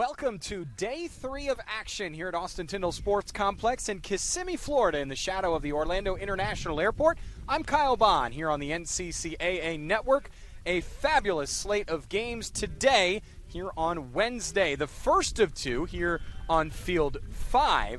welcome to day 3 of action here at Austin-Tindall Sports Complex in Kissimmee, Florida, in the shadow of the Orlando International Airport. I'm Kyle Bond here on the NCCAA Network. A fabulous slate of games today here on Wednesday. The first of two here on Field 3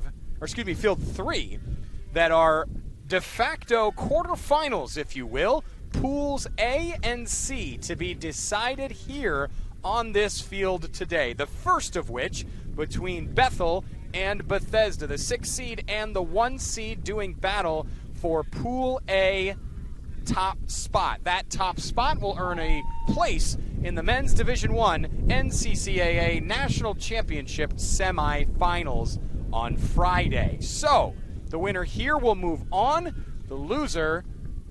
that are de facto quarterfinals, if you will. Pools A and C to be decided here on this field today. The first of which between Bethel and Bethesda, the 6 seed and the 1 seed doing battle for Pool A top spot. That top spot will earn a place in the Men's Division I NCCAA National Championship semifinals on Friday. So, the winner here will move on. The loser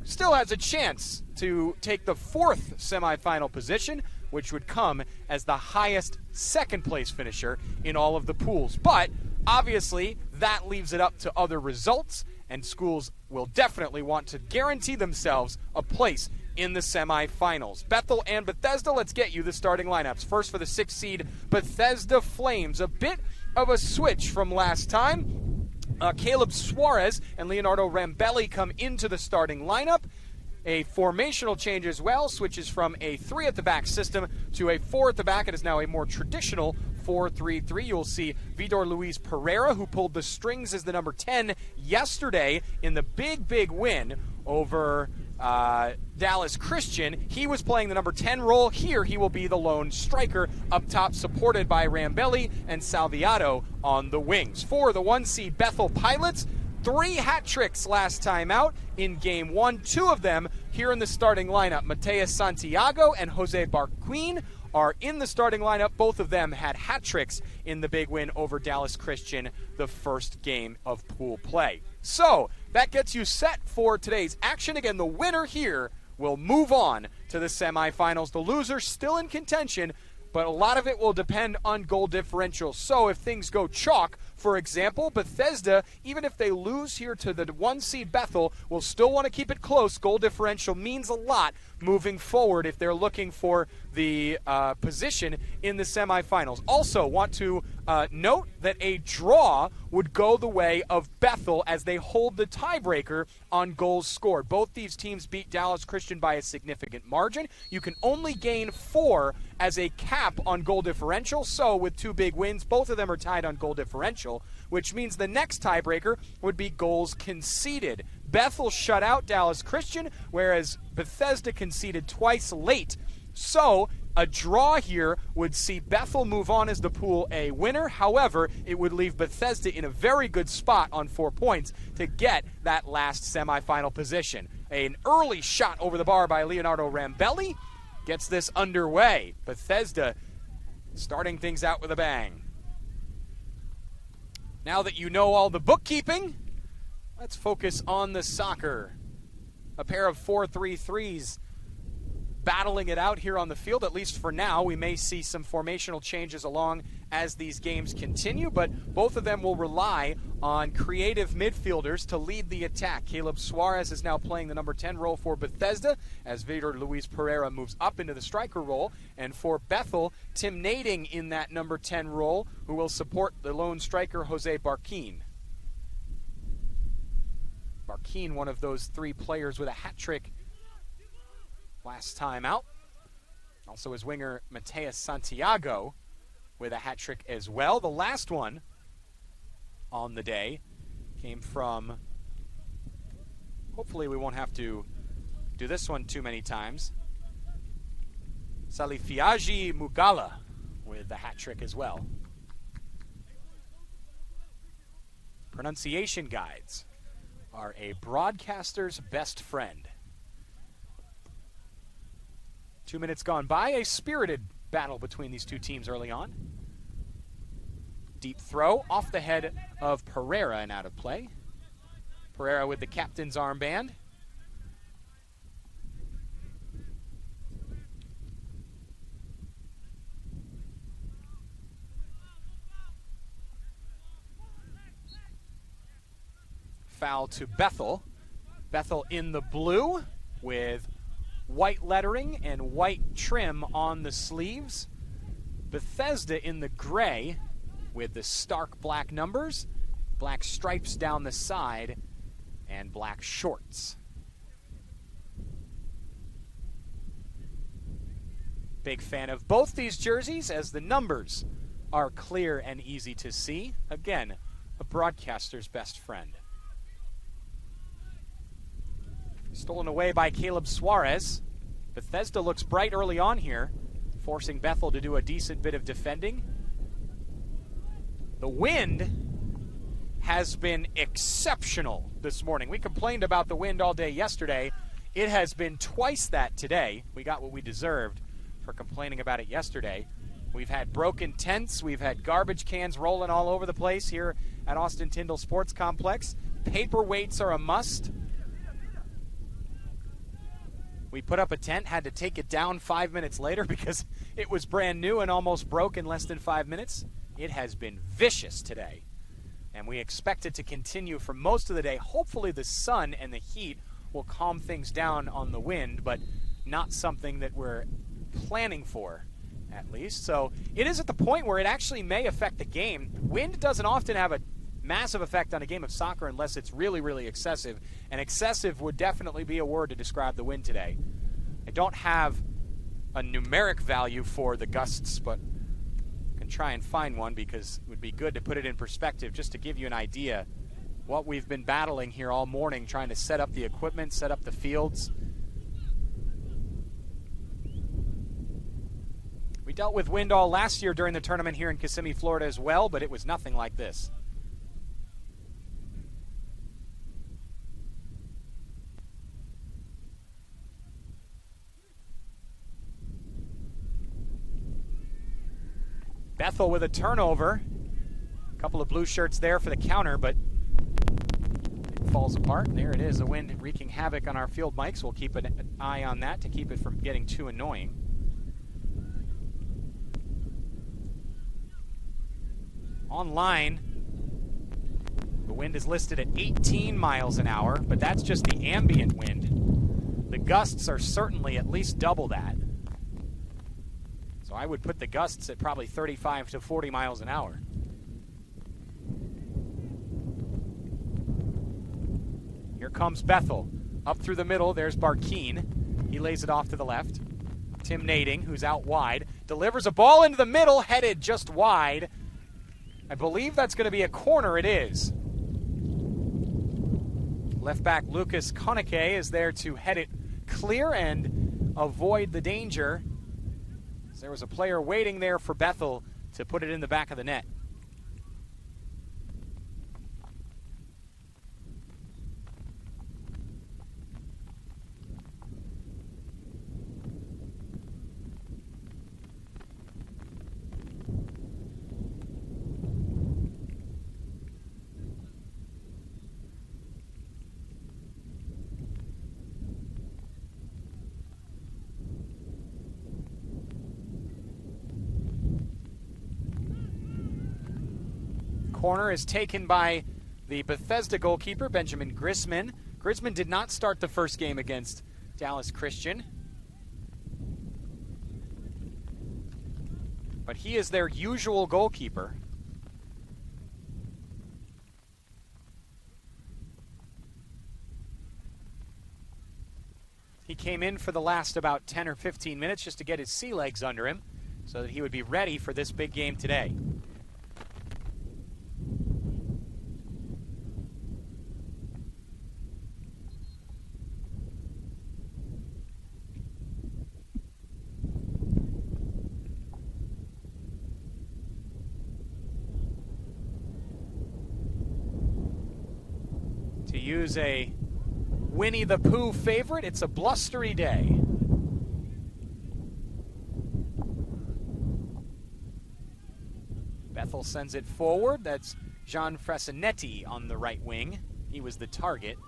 still has a chance to take the 4th semifinal position, which would come as the highest second-place finisher in all of the pools. But, obviously, that leaves it up to other results, and schools will definitely want to guarantee themselves a place in the semifinals. Bethel and Bethesda, let's get you the starting lineups. First for the 6th seed, Bethesda Flames. A bit of a switch from last time. Caleb Suarez and Leonardo Rambelli come into the starting lineup. A formational change as well, switches from a 3 at the back system to a 4 at the back. It is now a more traditional 4-3-3. You'll see Vidor Luis Pereira, who pulled the strings as the number 10 yesterday in the big win over Dallas Christian. He was playing the number 10 role. Here he will be the lone striker up top, supported by Rambelli and Salviato on the wings. For the 1 seed Bethel Pilots, 3 hat tricks last time out in Game 1. 2 of them here in the starting lineup. Mateus Santiago and Jose Barquin are in the starting lineup. Both of them had hat tricks in the big win over Dallas Christian, the first game of pool play. So, that gets you set for today's action. Again, the winner here will move on to the semifinals. The loser still in contention, but a lot of it will depend on goal differential. So if things go chalk, for example, Bethesda, even if they lose here to the 1 seed Bethel, will still want to keep it close. Goal differential means a lot moving forward if they're looking for the position in the semifinals. Also want to note that a draw would go the way of Bethel as they hold the tiebreaker on goals scored. Both these teams beat Dallas Christian by a significant margin. You can only gain 4 as a cap on goal differential, so with 2 big wins, both of them are tied on goal differential, which means the next tiebreaker would be goals conceded. Bethel shut out Dallas Christian, whereas Bethesda conceded twice late. So, a draw here would see Bethel move on as the Pool A winner. However, it would leave Bethesda in a very good spot on 4 points to get that last semifinal position. An early shot over the bar by Leonardo Rambelli gets this underway. Bethesda starting things out with a bang. Now that you know all the bookkeeping, let's focus on the soccer. A pair of 4-3-3s battling it out here on the field, at least for now. We may see some formational changes along as these games continue, but both of them will rely on creative midfielders to lead the attack. Caleb Suarez is now playing the number 10 role for Bethesda as Vidor Luis Pereira moves up into the striker role. And for Bethel, Tim Nading in that number 10 role, who will support the lone striker Jose Barquin. Barquin, one of those 3 players with a hat trick last time out. Also his winger Mateus Santiago with a hat trick as well. The last one on the day came from, hopefully we won't have to do this one too many times, Salifiaji Mugala with the hat trick as well. Pronunciation guides are a broadcaster's best friend. 2 minutes gone by, a spirited battle between these two teams early on. Deep throw off the head of Pereira and out of play. Pereira with the captain's armband. Foul to Bethel. Bethel in the blue with white lettering and white trim on the sleeves. Bethesda in the gray with the stark black numbers, black stripes down the side, and black shorts. Big fan of both these jerseys as the numbers are clear and easy to see. Again, a broadcaster's best friend. Stolen away by Caleb Suarez. Bethesda looks bright early on here, forcing Bethel to do a decent bit of defending. The wind has been exceptional this morning. We complained about the wind all day yesterday. It has been twice that today. We got what we deserved for complaining about it yesterday. We've had broken tents. We've had garbage cans rolling all over the place here at Austin-Tindall Sports Complex. Paperweights are a must. We put up a tent, had to take it down 5 minutes later because it was brand new and almost broke in less than 5 minutes. It has been vicious today, and we expect it to continue for most of the day. Hopefully the sun and the heat will calm things down on the wind, but not something that we're planning for, at least. So it is at the point where it actually may affect the game. Wind doesn't often have a massive effect on a game of soccer unless it's really, really excessive, and excessive would definitely be a word to describe the wind today. I don't have a numeric value for the gusts, but I can try and find one because it would be good to put it in perspective just to give you an idea what we've been battling here all morning, trying to set up the equipment, set up the fields. We dealt with wind all last year during the tournament here in Kissimmee, Florida as well, but it was nothing like this. Bethel with a turnover. A couple of blue shirts there for the counter, but it falls apart. There it is, the wind wreaking havoc on our field mics. We'll keep an eye on that to keep it from getting too annoying. Online, the wind is listed at 18 miles an hour, but that's just the ambient wind. The gusts are certainly at least double that. So I would put the gusts at probably 35 to 40 miles an hour. Here comes Bethel. Up through the middle, there's Barkeen. He lays it off to the left. Tim Nading, who's out wide, delivers a ball into the middle, headed just wide. I believe that's going to be a corner. It is. Left back Lucas Konike is there to head it clear and avoid the danger. There was a player waiting there for Bethel to put it in the back of the net. Corner is taken by the Bethesda goalkeeper, Benjamin Grisman. Grisman did not start the first game against Dallas Christian, but he is their usual goalkeeper. He came in for the last about 10 or 15 minutes just to get his sea legs under him so that he would be ready for this big game today. To use a Winnie the Pooh favorite, it's a blustery day. Bethel sends it forward. That's Jean Frasinetti on the right wing. He was the target.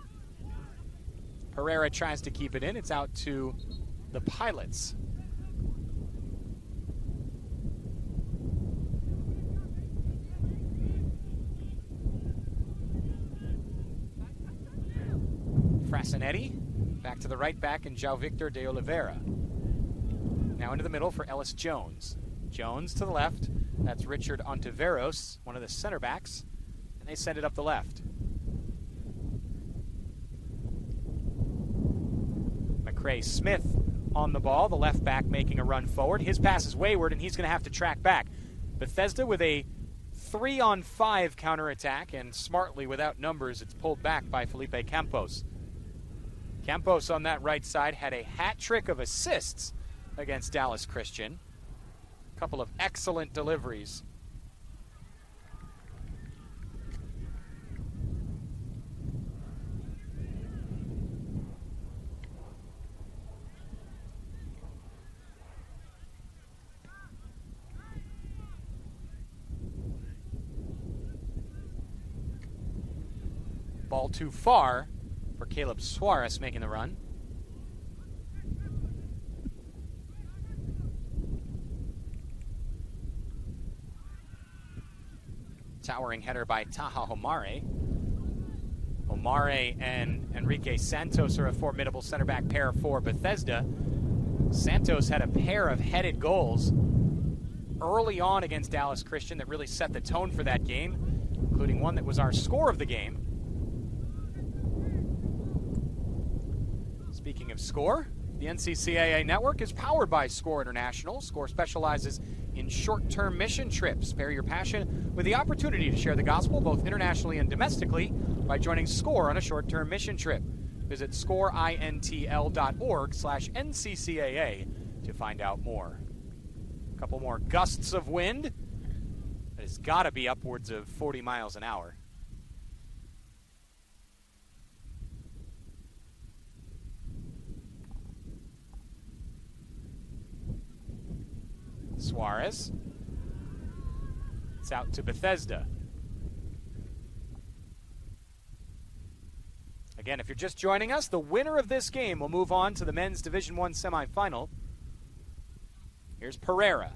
Herrera tries to keep it in. It's out to the Pilots. Frasinetti, back to the right back, and João Victor de Oliveira. Now into the middle for Ellis Jones. Jones to the left. That's Richard Ontiveros, one of the center backs. And they send it up the left. McCray Smith on the ball, the left back making a run forward. His pass is wayward, and he's going to have to track back. Bethesda with a 3-on-5 counterattack, and smartly, without numbers, it's pulled back by Felipe Campos. Campos on that right side had a hat trick of assists against Dallas Christian. A couple of excellent deliveries. Ball too far for Caleb Suarez making the run. Towering header by Taha Homare. Homare and Enrique Santos are a formidable center back pair for Bethesda. Santos had a pair of headed goals early on against Dallas Christian that really set the tone for that game, including one that was our score of the game. Speaking of SCORE, the NCCAA network is powered by SCORE International. SCORE specializes in short-term mission trips. Pair your passion with the opportunity to share the gospel both internationally and domestically by joining SCORE on a short-term mission trip. Visit scoreintl.org/NCCAA to find out more. A couple more gusts of wind. That has got to be upwards of 40 miles an hour. Suarez. It's out to Bethesda. Again, if you're just joining us, the winner of this game will move on to the men's Division I semifinal. Here's Pereira.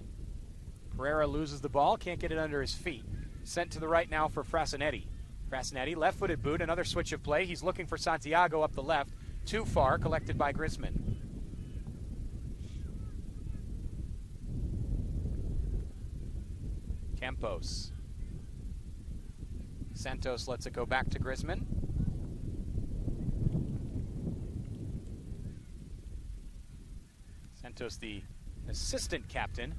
Pereira loses the ball, can't get it under his feet. Sent to the right now for Frasinetti. Frasinetti, left-footed boot, another switch of play. He's looking for Santiago up the left. Too far, collected by Grisman. Campos. Santos lets it go back to Grisman. Santos, the assistant captain.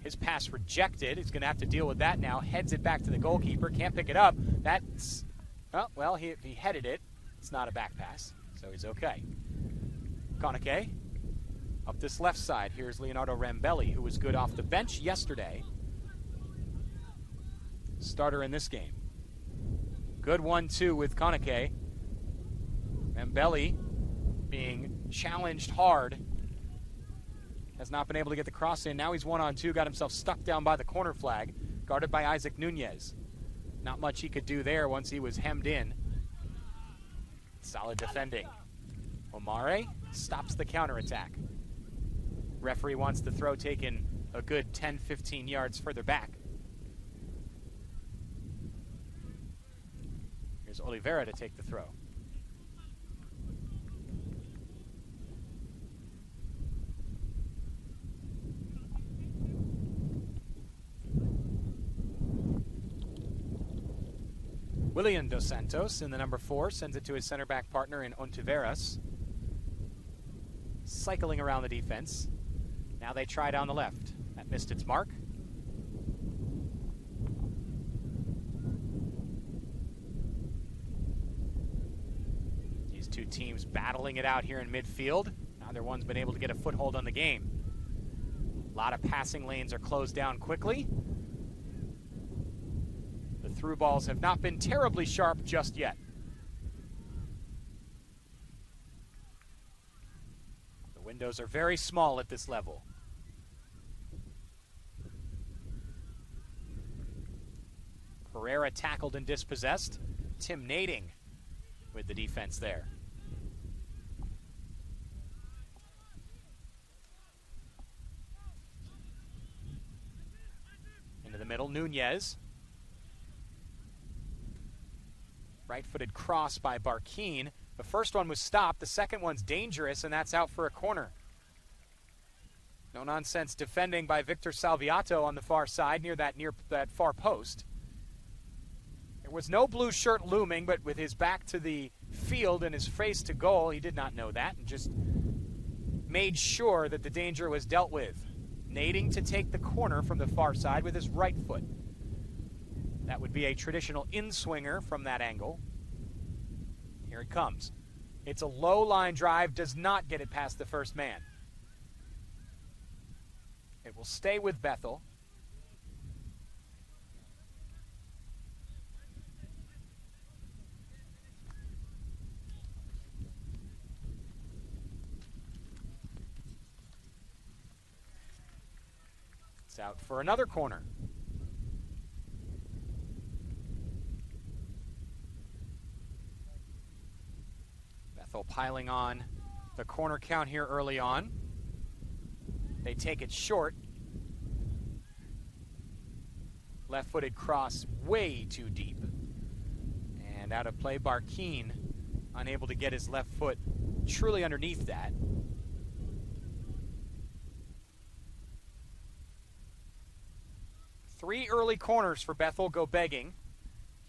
His pass rejected. He's going to have to deal with that now. Heads it back to the goalkeeper. Can't pick it up. That's, oh, well, he headed it. It's not a back pass, so he's okay. Konike. Up this left side, here's Leonardo Rambelli, who was good off the bench yesterday. Starter in this game. Good 1-2 with Konike. Rambelli being challenged hard. Has not been able to get the cross in. Now he's 1-on-2. Got himself stuck down by the corner flag. Guarded by Isaac Nunez. Not much he could do there once he was hemmed in. Solid defending. Omare stops the counterattack. Referee wants the throw taken a good 10-15 yards further back. Here's Oliveira to take the throw. William Dos Santos in the number 4 sends it to his center back partner in Ontiveros. Cycling around the defense. Now they try down the left. That missed its mark. Two teams battling it out here in midfield. Neither one's been able to get a foothold on the game. A lot of passing lanes are closed down quickly. The through balls have not been terribly sharp just yet. The windows are very small at this level. Pereira tackled and dispossessed. Tim Nading with the defense there. Into the middle, Nunez. Right-footed cross by Barkeen. The first one was stopped. The second one's dangerous, and that's out for a corner. No nonsense defending by Victor Salviato on the far side near that far post. There was no blue shirt looming, but with his back to the field and his face to goal, he did not know that and just made sure that the danger was dealt with. Nading to take the corner from the far side with his right foot. That would be a traditional in-swinger from that angle. Here it comes. It's a low line drive, does not get it past the first man. It will stay with Bethel. It's out for another corner. Bethel piling on the corner count here early on. They take it short. Left-footed cross way too deep. And out of play, Barkeen unable to get his left foot truly underneath that. Three early corners for Bethel go begging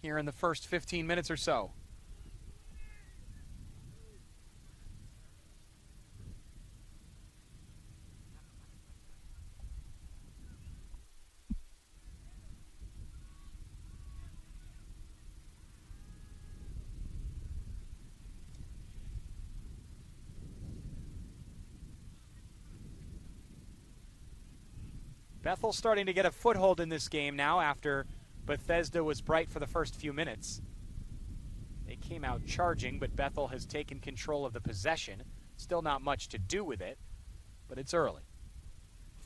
here in the first 15 minutes or so. Bethel starting to get a foothold in this game now after Bethesda was bright for the first few minutes. They came out charging, but Bethel has taken control of the possession. Still not much to do with it, but it's early.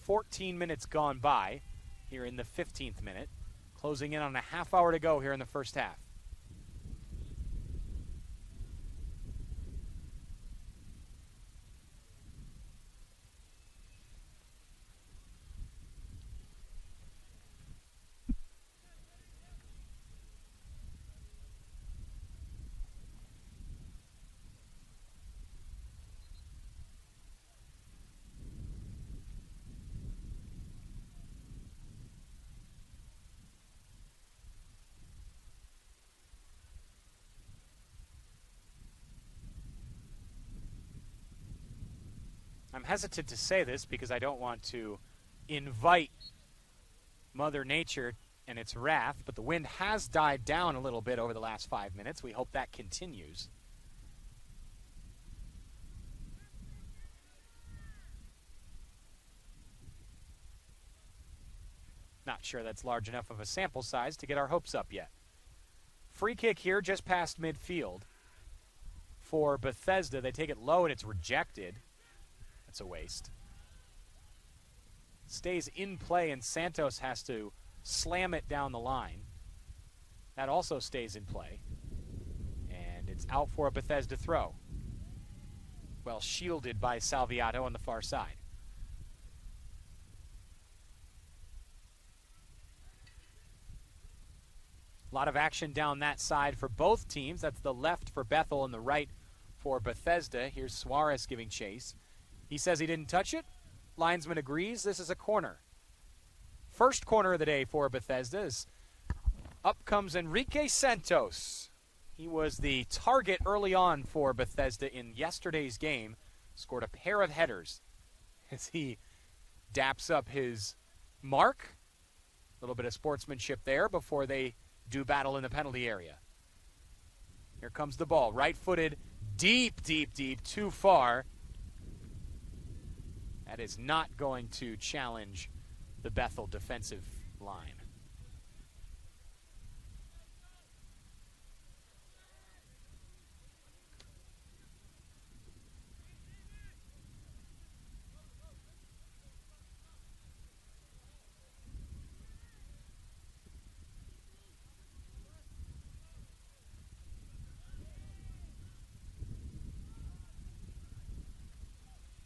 14 minutes gone by here in the 15th minute, closing in on a half hour to go here in the first half. I'm hesitant to say this because I don't want to invite Mother Nature and its wrath, but the wind has died down a little bit over the last 5 minutes. We hope that continues. Not sure that's large enough of a sample size to get our hopes up yet. Free kick here just past midfield for Bethesda. They take it low and it's rejected. That's a waste. Stays in play and Santos has to slam it down the line. That also stays in play. And it's out for a Bethesda throw. Well shielded by Salviato on the far side. A lot of action down that side for both teams. That's the left for Bethel and the right for Bethesda. Here's Suarez giving chase. He says he didn't touch it. Linesman agrees. This is a corner. First corner of the day for Bethesda. Up comes Enrique Santos. He was the target early on for Bethesda in yesterday's game. Scored a pair of headers as he daps up his mark. A little bit of sportsmanship there before they do battle in the penalty area. Here comes the ball. Right-footed, deep, deep, deep, too far. That is not going to challenge the Bethel defensive line.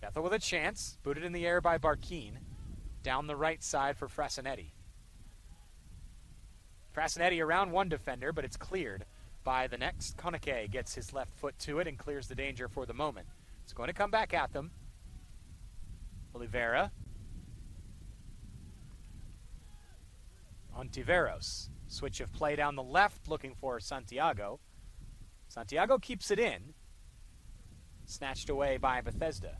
Bethel with a chance. Booted in the air by Barkeen. Down the right side for Frasinetti. Frasinetti around one defender, but it's cleared by the next. Konike gets his left foot to it and clears the danger for the moment. It's going to come back at them. Oliveira Ontiveros. Switch of play down the left, looking for Santiago. Santiago keeps it in. Snatched away by Bethesda.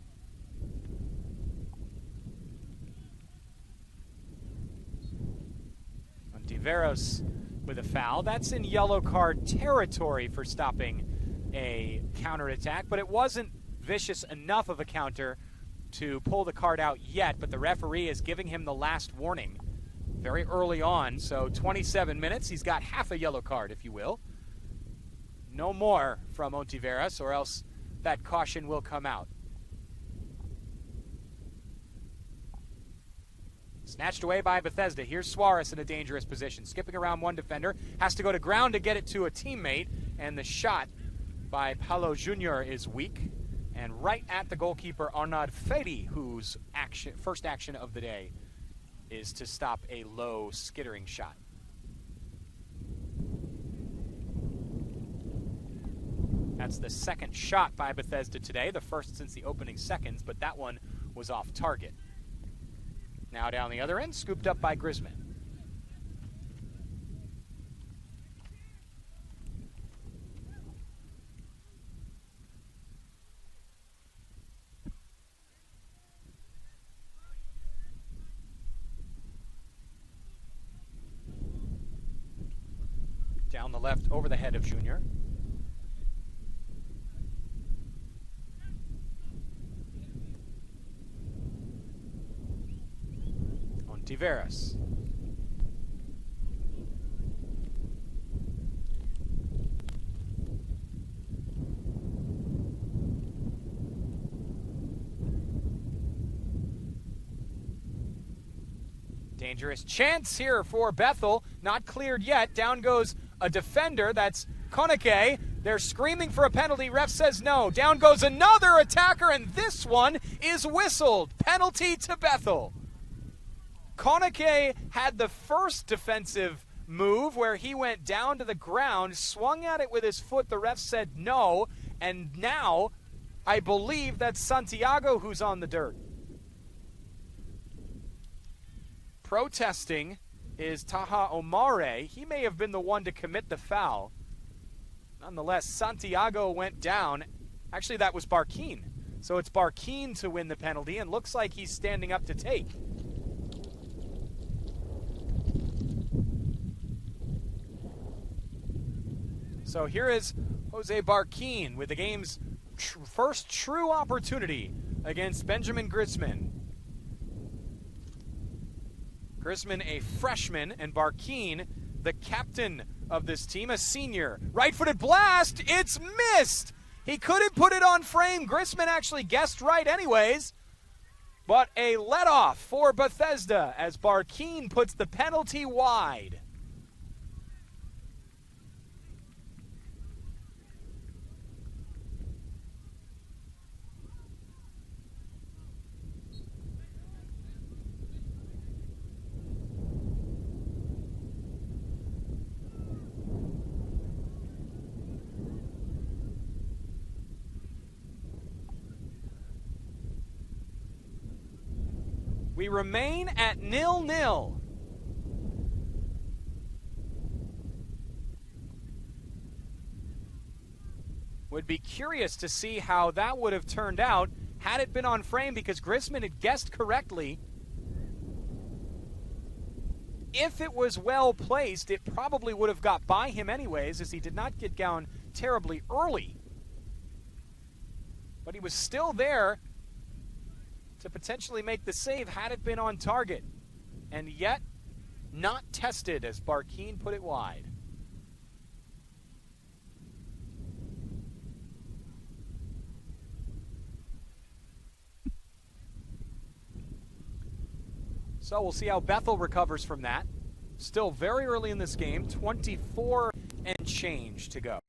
Ontiveros with a foul. That's in yellow card territory for stopping a counterattack, but it wasn't vicious enough of a counter to pull the card out yet, but the referee is giving him the last warning very early on. So 27 minutes, he's got half a yellow card, if you will. No more from Ontiveros, or else that caution will come out. Snatched away by Bethesda. Here's Suarez in a dangerous position. Skipping around one defender. Has to go to ground to get it to a teammate. And the shot by Paulo Jr. is weak. And right at the goalkeeper, Arnaud Fedi, whose first action of the day is to stop a low skittering shot. That's the second shot by Bethesda today, the first since the opening seconds, but that one was off target. Now down the other end, scooped up by Griezmann. Down the left, over the head of Junior. Ontiveros. Dangerous chance here for Bethel. Not cleared yet. Down goes a defender. That's Koneke. They're screaming for a penalty. Ref says no. Down goes another attacker, and this one is whistled. Penalty to Bethel. Koneke had the first defensive move where he went down to the ground, swung at it with his foot. The ref said no, and now I believe that's Santiago who's on the dirt. Protesting is Taha Omare. He may have been the one to commit the foul. Nonetheless, Santiago went down. Actually, that was Barquin. So it's Barquin to win the penalty, and looks like he's standing up to take. So here is Jose Barquin with the game's first true opportunity against Benjamin Griezmann. Griezmann, a freshman, and Barquin, the captain of this team, a senior. Right-footed blast, it's missed! He couldn't put it on frame. Griezmann actually guessed right anyways. But a let-off for Bethesda as Barquin puts the penalty wide. We remain at 0-0. Would be curious to see how that would have turned out had it been on frame, because Griezmann had guessed correctly. If it was well placed, it probably would have got by him anyways, as he did not get down terribly early. But he was still there to potentially make the save had it been on target. And yet, not tested as Barquin put it wide. So we'll see how Bethel recovers from that. Still very early in this game, 24 and change to go.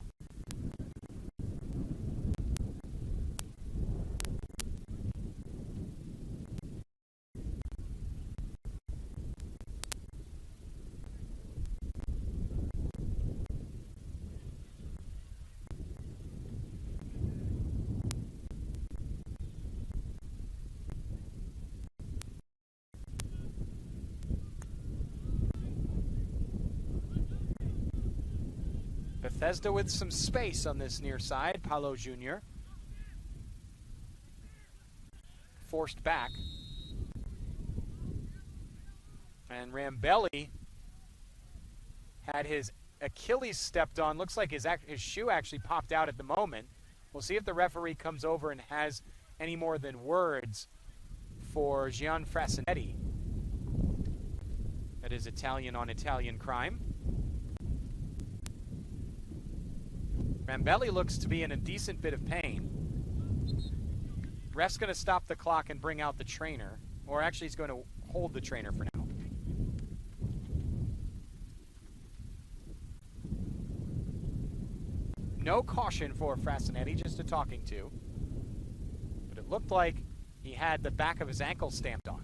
Bethesda with some space on this near side. Paulo Jr. forced back. And Rambelli had his Achilles stepped on. Looks like his shoe actually popped out at the moment. We'll see if the referee comes over and has any more than words for Gian Frasinetti. That is Italian on Italian crime. Rambelli looks to be in a decent bit of pain. Ref's going to stop the clock and bring out the trainer. Or actually, he's going to hold the trainer for now. No caution for Frasinetti, just a talking to. But it looked like he had the back of his ankle stamped on.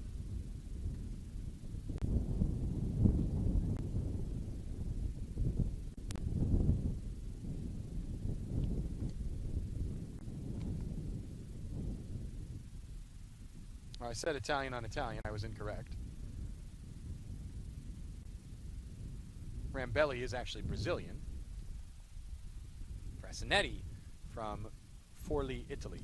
Well, I said Italian on Italian. I was incorrect. Rambelli is actually Brazilian. Frasinetti from Forlì, Italy.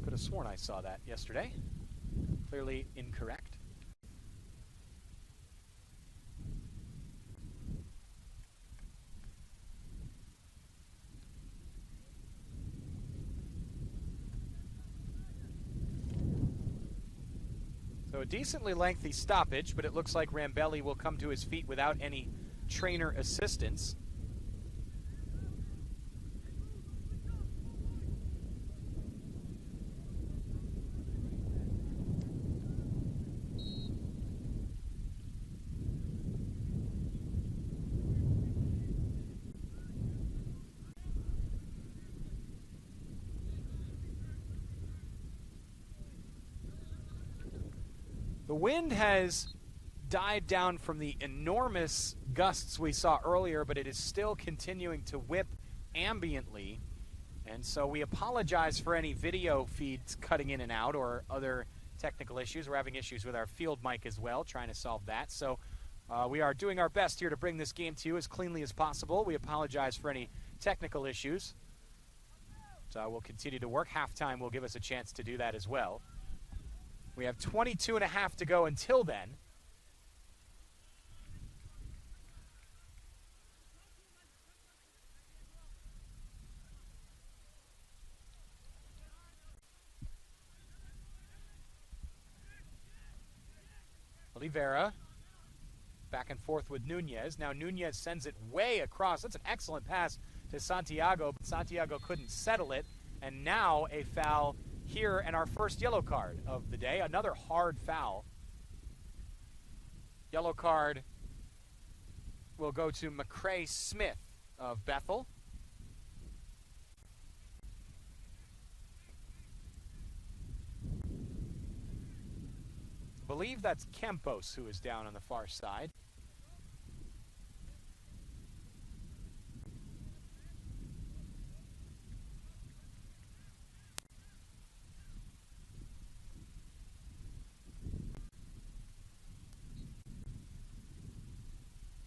Could have sworn I saw that yesterday. Clearly incorrect. So a decently lengthy stoppage, but it looks like Rambelli will come to his feet without any trainer assistance. The wind has died down from the enormous gusts we saw earlier, but it is still continuing to whip ambiently. And so we apologize for any video feeds cutting in and out or other technical issues. We're having issues with our field mic as well, trying to solve that. So we are doing our best here to bring this game to you as cleanly as possible. We apologize for any technical issues. So we'll continue to work. Halftime will give us a chance to do that as well. We have 22 and a half to go until then. Oliveira back and forth with Nunez. Now Nunez sends it way across. That's an excellent pass to Santiago, but Santiago couldn't settle it. And now a foul here, and our first yellow card of the day. Another hard foul. Yellow card will go to McCrae Smith of Bethel. I believe that's Campos who is down on the far side.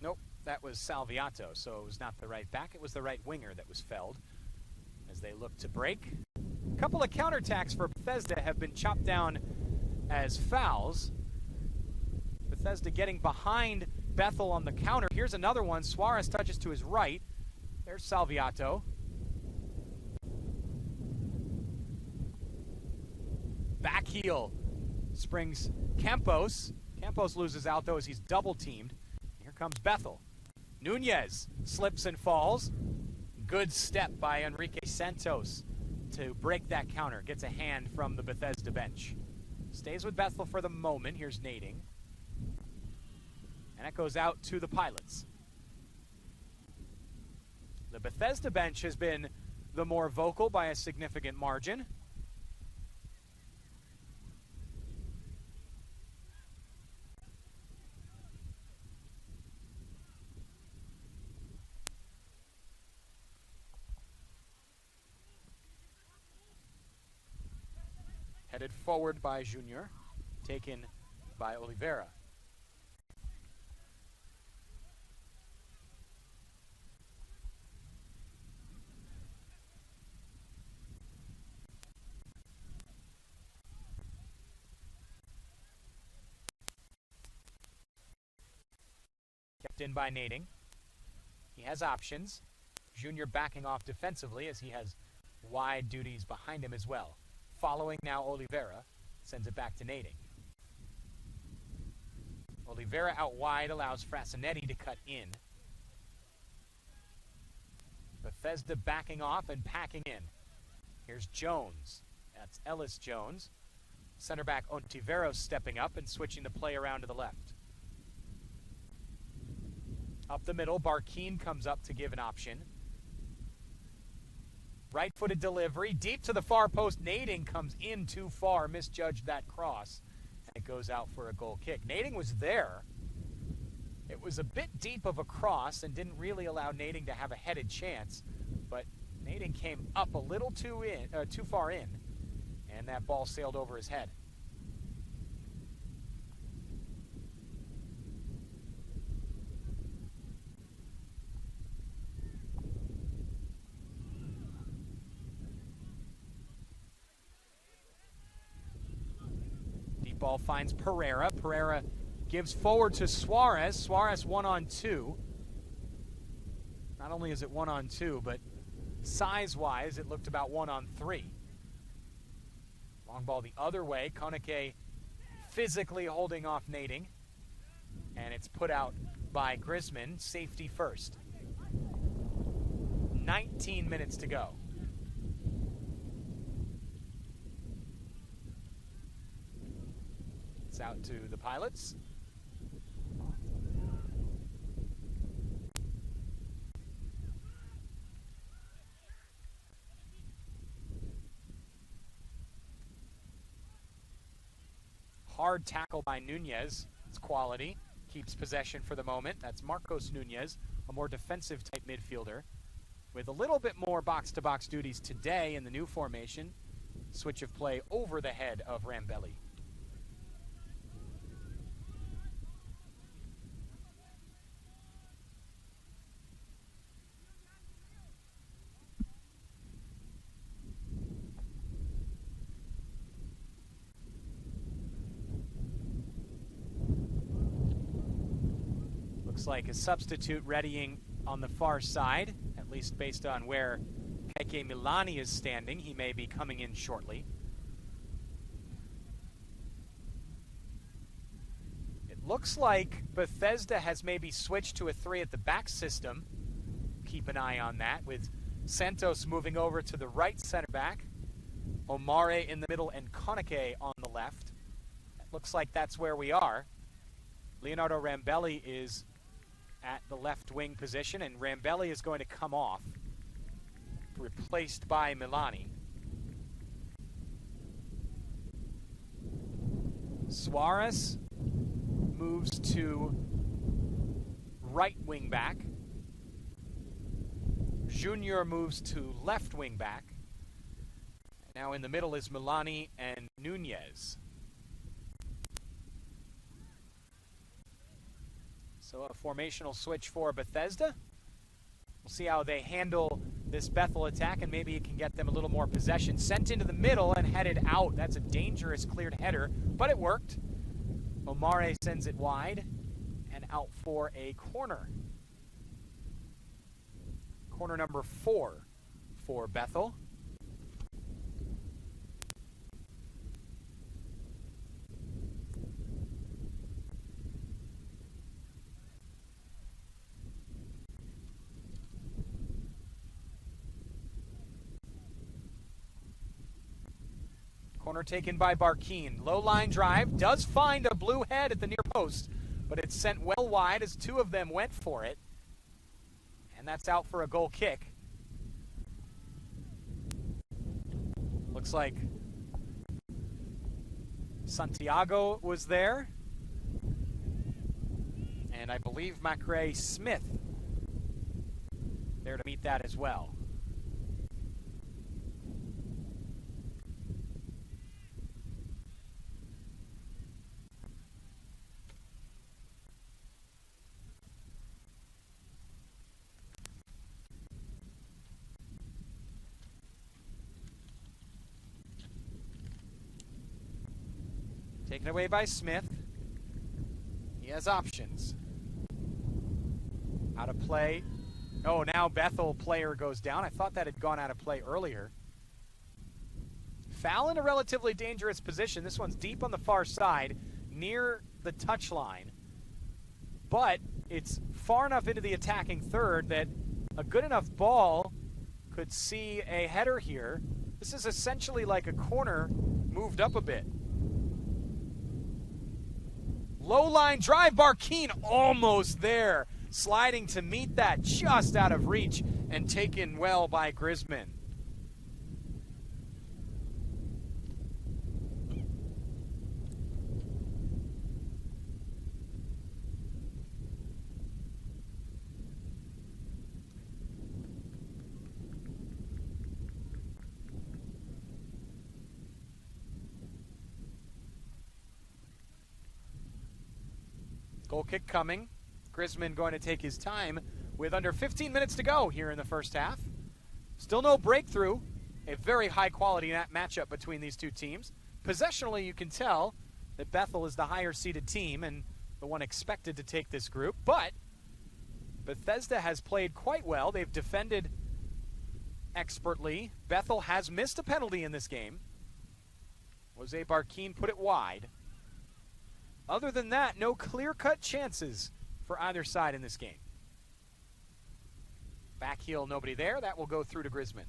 Nope, that was Salviato, so it was not the right back. It was the right winger that was felled as they look to break. A couple of counterattacks for Bethesda have been chopped down as fouls. Bethesda getting behind Bethel on the counter. Here's another one. Suarez touches to his right. There's Salviato. Back heel springs Campos. Campos loses out, though, as he's double-teamed. Here comes Bethel. Nunez slips and falls. Good step by Enrique Santos to break that counter. Gets a hand from the Bethesda bench. Stays with Bethel for the moment. Here's Nading. And that goes out to the Pilots. The Bethesda bench has been the more vocal by a significant margin. Headed forward by Junior, taken by Oliveira. in by Nading. He has options. Junior backing off defensively as he has wide duties behind him as well. Following now Oliveira. Sends it back to Nading. Oliveira out wide allows Frasinetti to cut in. Bethesda backing off and packing in. Here's Jones. That's Ellis Jones. Center back Ontiveros stepping up and switching the play around to the left. Up the middle, Barkeen comes up to give an option. Right-footed delivery, deep to the far post. Nading comes in too far, misjudged that cross, and it goes out for a goal kick. Nading was there. It was a bit deep of a cross and didn't really allow Nading to have a headed chance, but Nading came up a little too far in, and that ball sailed over his head. Deep ball finds Pereira. Pereira gives forward to Suarez. Suarez 1-on-2. Not only is it 1-on-2, but size-wise, it looked about 1-on-3. Long ball the other way. Koneke physically holding off Nading. And it's put out by Grisman. Safety first. 19 minutes to go. It's out to the Pilots. Hard tackle by Nunez. It's quality. Keeps possession for the moment. That's Marcos Nunez, a more defensive type midfielder with a little bit more box-to-box duties today in the new formation. Switch of play over the head of Rambelli. Looks like a substitute readying on the far side, at least based on where Keke Milani is standing. He may be coming in shortly. It looks like Bethesda has maybe switched to a 3 at the back system. Keep an eye on that, with Santos moving over to the right center back, Omare in the middle, and Koneke on the left. It looks like that's where we are. Leonardo Rambelli is at the left wing position, and Rambelli is going to come off, replaced by Milani. Suarez moves to right wing back. Junior moves to left wing back. Now in the middle is Milani and Nunez. So a formational switch for Bethesda. We'll see how they handle this Bethel attack, and maybe it can get them a little more possession. Sent into the middle and headed out. That's a dangerous cleared header, but it worked. Omare sends it wide and out for a corner. Corner number 4 for Bethel. Corner taken by Barkeen. Low line drive. Does find a blue head at the near post, but it's sent well wide as two of them went for it. And that's out for a goal kick. Looks like Santiago was there. And I believe Macrae Smith there to meet that as well. Taken away by Smith. He has options. Out of play. Oh, now Bethel player goes down. I thought that had gone out of play earlier. Foul in a relatively dangerous position. This one's deep on the far side, near the touchline. But it's far enough into the attacking third that a good enough ball could see a header here. This is essentially like a corner moved up a bit. Low line drive, Barkeen almost there. Sliding to meet that, just out of reach and taken well by Grisman. Goal kick coming. Grisman going to take his time with under 15 minutes to go here in the first half. Still no breakthrough. A very high-quality matchup between these two teams. Possessionally, you can tell that Bethel is the higher-seeded team and the one expected to take this group. But Bethesda has played quite well. They've defended expertly. Bethel has missed a penalty in this game. Jose Barkeen put it wide. Other than that, no clear-cut chances for either side in this game. Back heel, nobody there. That will go through to Grisman.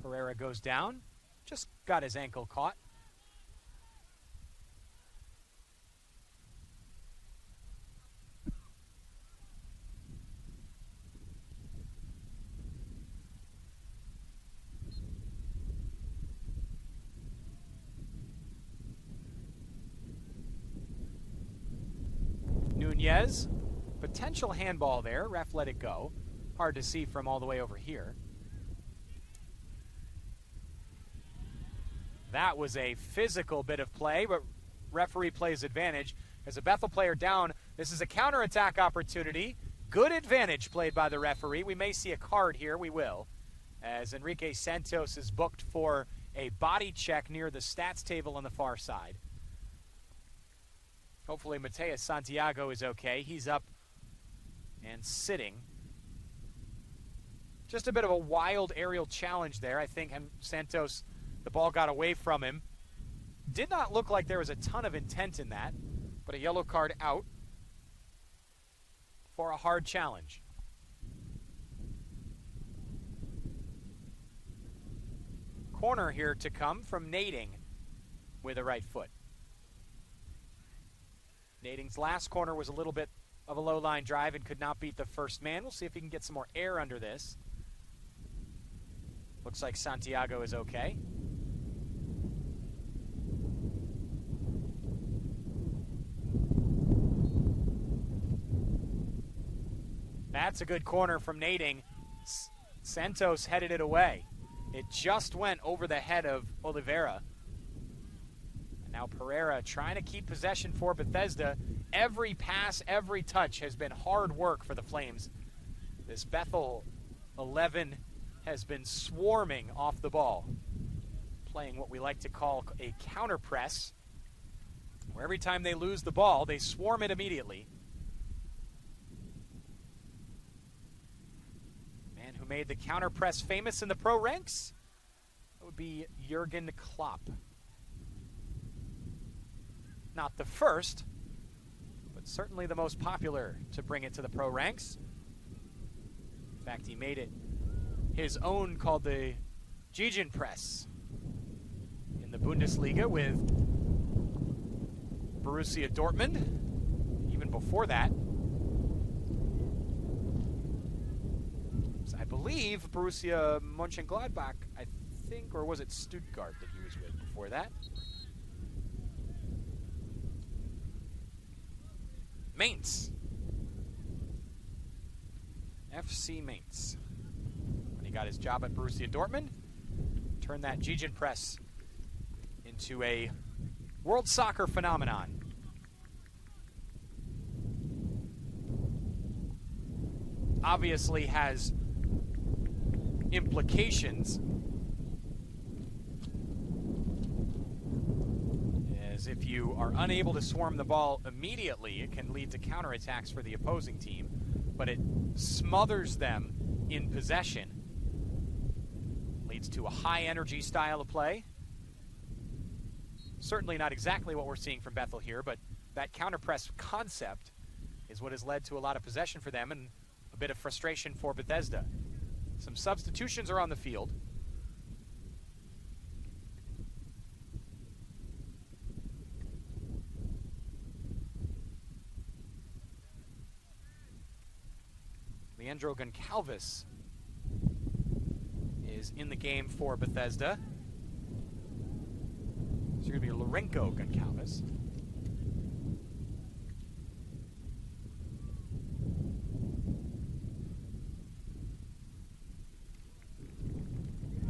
Pereira goes down. Just got his ankle caught. Nunez, potential handball there. Ref let it go. Hard to see from all the way over here. That was a physical bit of play, but referee plays advantage. As a Bethel player down, this is a counterattack opportunity. Good advantage played by the referee. We may see a card here. We will. As Enrique Santos is booked for a body check near the stats table on the far side. Hopefully Mateus Santiago is okay. He's up and sitting. Just a bit of a wild aerial challenge there. I think Santos, the ball got away from him. Did not look like there was a ton of intent in that, but a yellow card out for a hard challenge. Corner here to come from Nading with a right foot. Nading's last corner was a little bit of a low line drive and could not beat the first man. We'll see if he can get some more air under this. Looks like Santiago is okay. That's a good corner from Nading. Santos headed it away. It just went over the head of Oliveira. And now Pereira trying to keep possession for Bethesda. Every pass, every touch has been hard work for the Flames. This Bethel 11 has been swarming off the ball, playing what we like to call a counter press, where every time they lose the ball, they swarm it immediately. Man who made the counter press famous in the pro ranks, that would be Jurgen Klopp. Not the first, but certainly the most popular to bring it to the pro ranks. In fact, he made it his own, called the Gegen Press in the Bundesliga with Borussia Dortmund. Even before that, I believe Borussia Mönchengladbach, I think, or was it Stuttgart that he was with before that? Mainz. FC Mainz. he got his job at Borussia Dortmund. Turned that Gegenpress into a world soccer phenomenon. Obviously has implications, as if you are unable to swarm the ball immediately, it can lead to counterattacks for the opposing team, but it smothers them in possession. Leads to a high-energy style of play. Certainly not exactly what we're seeing from Bethel here, but that counter-press concept is what has led to a lot of possession for them and a bit of frustration for Bethesda. Some substitutions are on the field. Leandro Goncalves is in the game for Bethesda. It's going to be Lourenco Goncalves.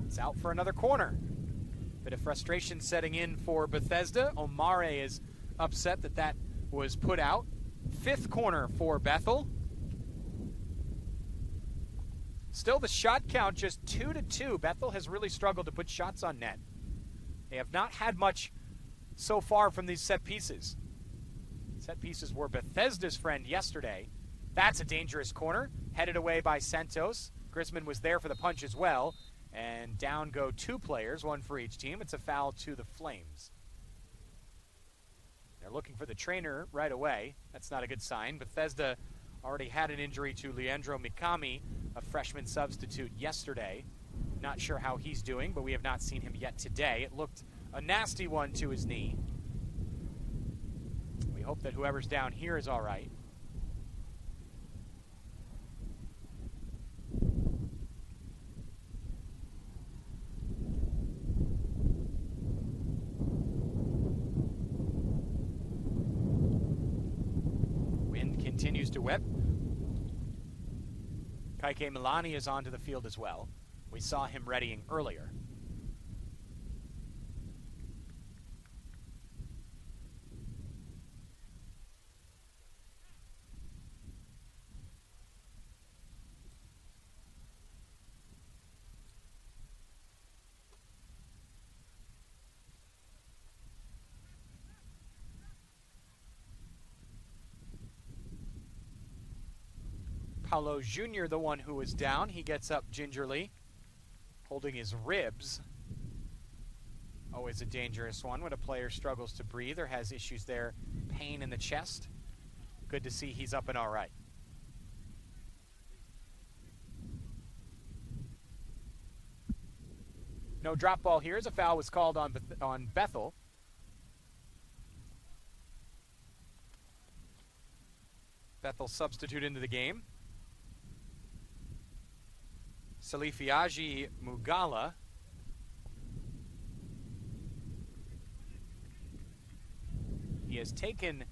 It's out for another corner. Bit of frustration setting in for Bethesda. Omare is upset that that was put out. Fifth corner for Bethel. Still the shot count just 2-2. Bethel has really struggled to put shots on net. They have not had much so far from these set pieces. Set pieces were Bethesda's friend yesterday. That's a dangerous corner. Headed away by Santos. Grisman was there for the punch as well. And down go two players, one for each team. It's a foul to the Flames. They're looking for the trainer right away. That's not a good sign. Bethesda already had an injury to Leandro Mikami, a freshman substitute, yesterday. Not sure how he's doing, but we have not seen him yet today. It looked a nasty one to his knee. We hope that whoever's down here is all right. Wind continues to whip. Kaike Milani is onto the field as well. We saw him readying earlier. Paulo Jr., the one who was down, he gets up gingerly, holding his ribs. Always a dangerous one when a player struggles to breathe or has issues there, pain in the chest. Good to see he's up and all right. No drop ball here as a foul was called on Bethel. Bethel substitute into the game. Salifiaji Mugala. He has taken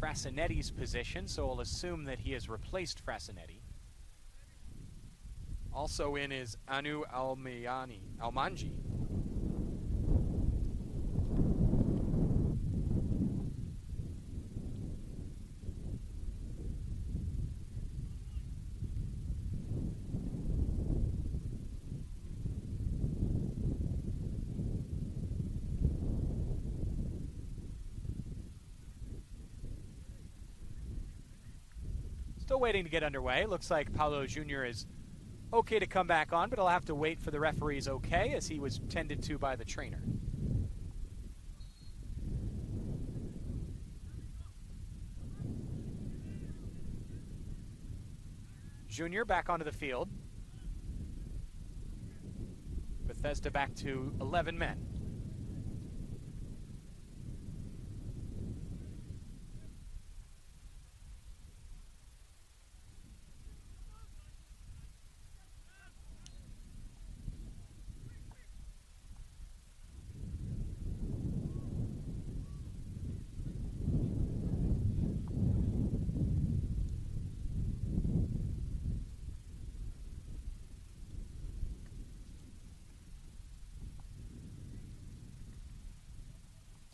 Frasinetti's position, so I'll assume that he has replaced Frasinetti. Also in is Anu Almanji. Still waiting to get underway. Looks like Paulo Jr. is okay to come back on, but he'll have to wait for the referee's okay, as he was tended to by the trainer. Jr. back onto the field. Bethesda back to 11 men.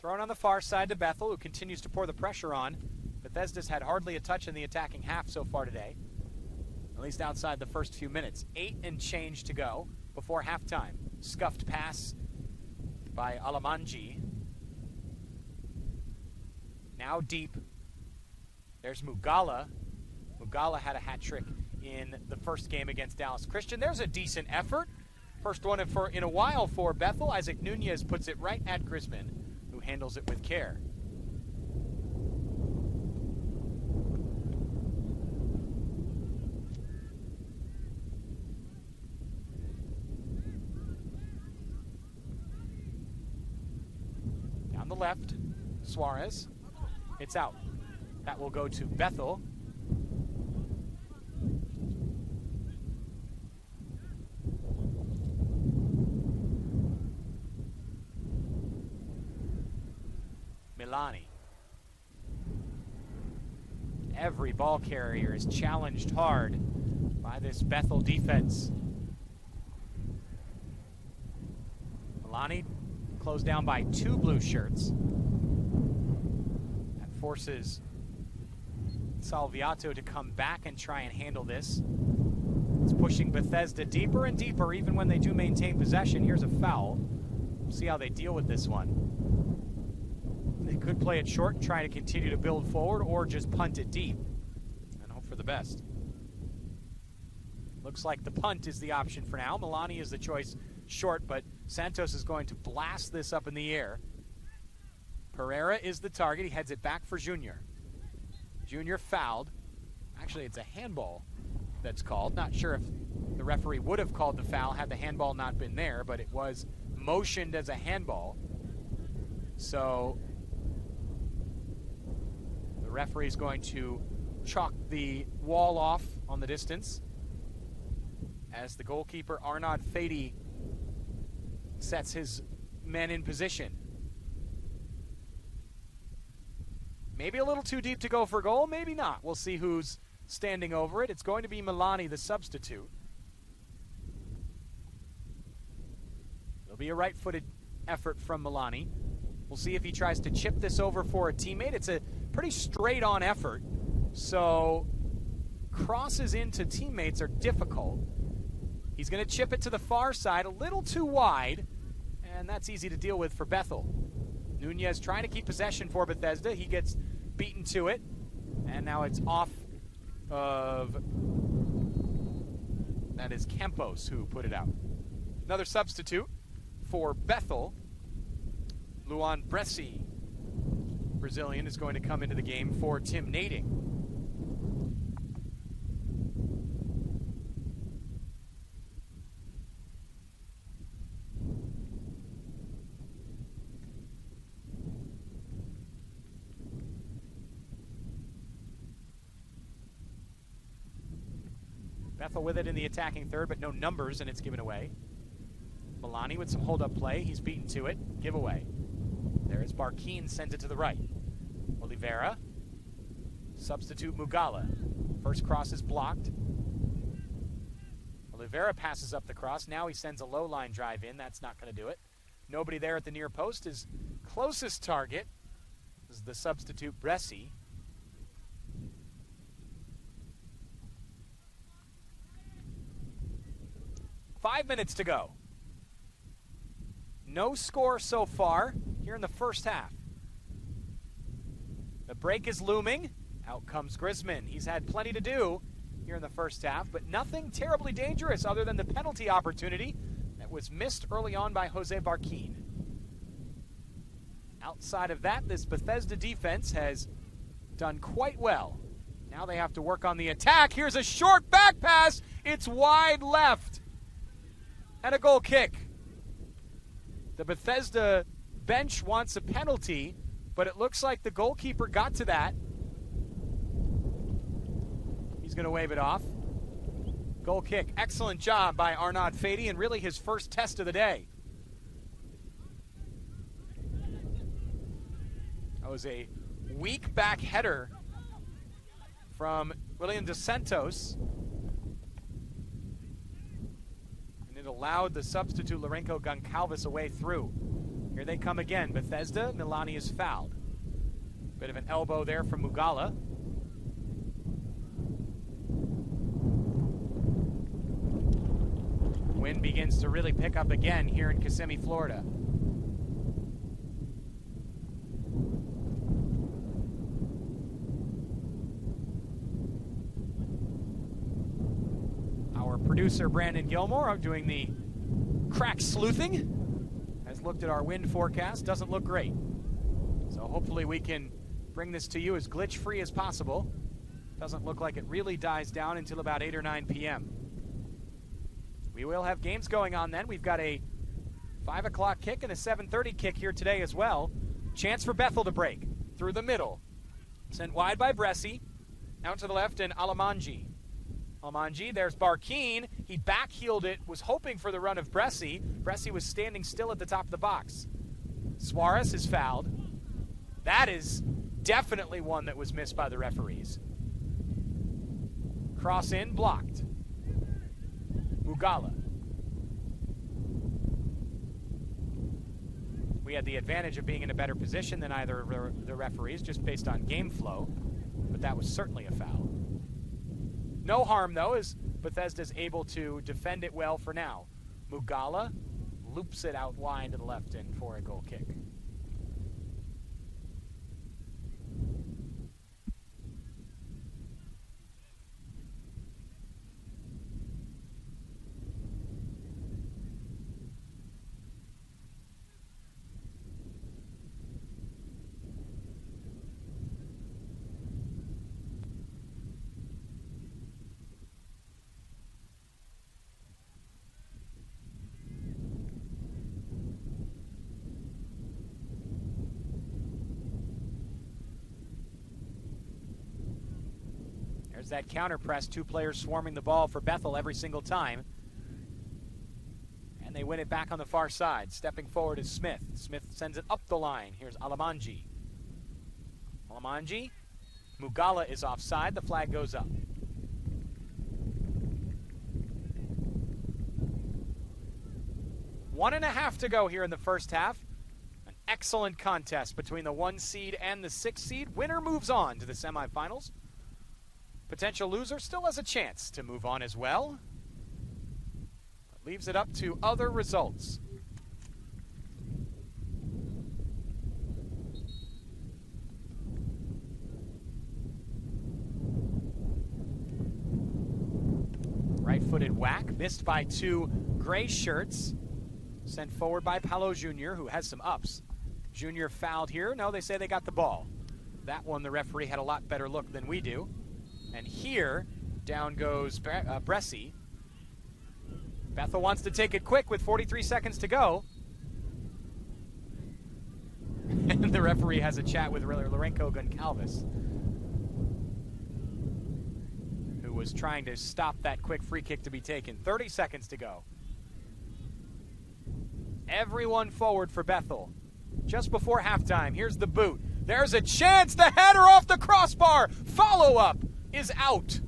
Thrown on the far side to Bethel, who continues to pour the pressure on. Bethesda's had hardly a touch in the attacking half so far today, at least outside the first few minutes. 8 and change to go before halftime. Scuffed pass by Alamanji. Now deep. There's Mugala. Mugala had a hat trick in the first game against Dallas Christian. There's a decent effort. First one in a while for Bethel. Isaac Nunez puts it right at Grisman, who handles it with care. Down the left, Suarez. It's out. That will go to Bethel. Milani. Every ball carrier is challenged hard by this Bethel defense. Milani closed down by 2 blue shirts. That forces Salviato to come back and try and handle this. It's pushing Bethesda deeper and deeper even when they do maintain possession. Here's a foul. We'll see how they deal with this one. They could play it short and try to continue to build forward, or just punt it deep and hope for the best. Looks like the punt is the option for now. Milani is the choice short, but Santos is going to blast this up in the air. Pereira is the target. He heads it back for Junior. Junior fouled. Actually, it's a handball that's called. Not sure if the referee would have called the foul had the handball not been there, but it was motioned as a handball. So the referee is going to chalk the wall off on the distance as the goalkeeper, Arnaud Fady, sets his men in position. Maybe a little too deep to go for goal, maybe not. We'll see who's standing over it. It's going to be Milani, the substitute. It'll be a right-footed effort from Milani. We'll see if he tries to chip this over for a teammate. It's a pretty straight-on effort, so crosses into teammates are difficult. He's going to chip it to the far side, a little too wide, and that's easy to deal with for Bethel. Nunez trying to keep possession for Bethesda. He gets beaten to it, and now it's off of, that is Campos who put it out. Another substitute for Bethel. Luan Bresci, Brazilian, is going to come into the game for Tim Nading. Bethel with it in the attacking third, but no numbers, and it's given away. Milani with some hold-up play. He's beaten to it. Giveaway. There is Barkeen, sends it to the right. Oliveira. Substitute Mugala. First cross is blocked. Oliveira passes up the cross. Now he sends a low-line drive in. That's not going to do it. Nobody there at the near post. His closest target is the substitute Bresci. Five minutes to go. No score so far here in the first half. The break is looming. Out comes Grisman. He's had plenty to do here in the first half, but nothing terribly dangerous other than the penalty opportunity that was missed early on by Jose Barkeen. Outside of that, this Bethesda defense has done quite well. Now they have to work on the attack. Here's a short back pass. It's wide left. And a goal kick. The Bethesda bench wants a penalty, but it looks like the goalkeeper got to that. He's going to wave it off. Goal kick. Excellent job by Arnaud Fady, and really his first test of the day. That was a weak back header from William Dos Santos. And it allowed the substitute Lourenco Goncalves a way through. Here they come again. Bethesda, Milani is fouled. Bit of an elbow there from Mugala. Wind begins to really pick up again here in Kissimmee, Florida. Our producer, Brandon Gilmore, doing the crack sleuthing, has looked at our wind forecast. Doesn't look great. So hopefully we can bring this to you as glitch-free as possible. Doesn't look like it really dies down until about 8 or 9 p.m. We will have games going on then. We've got a 5 o'clock kick and a 7:30 kick here today as well. Chance for Bethel to break through the middle. Sent wide by Bresci. Out to the left and Alamanji. Alamanji, there's Barkeen. He backheeled it, was hoping for the run of Bresci. Bresci was standing still at the top of the box. Suarez is fouled. That is definitely one that was missed by the referees. Cross in, blocked. Mugala. We had the advantage of being in a better position than either of the referees just based on game flow, but that was certainly a foul. No harm, though, as Bethesda's able to defend it well for now. Mugala loops it out wide to the left end for a goal kick. There's that counter press, 2 players swarming the ball for Bethel every single time. And they win it back on the far side. Stepping forward is Smith. Smith sends it up the line. Here's Alamanji. Alamanji. Mugala is offside. The flag goes up. One and a half to go here in the first half. An excellent contest between the 1 seed and the 6 seed. Winner moves on to the semifinals. Potential loser still has a chance to move on as well. But leaves it up to other results. Right-footed whack, missed by 2 gray shirts. Sent forward by Paolo Jr., who has some ups. Jr. fouled here. No, they say they got the ball. That one, the referee had a lot better look than we do. And here, down goes Bresci. Bethel wants to take it quick with 43 seconds to go. And the referee has a chat with Lorenko Goncalves, who was trying to stop that quick free kick to be taken. 30 seconds to go. Everyone forward for Bethel. Just before halftime, here's the boot. There's a chance, the header off the crossbar. Follow-up is out.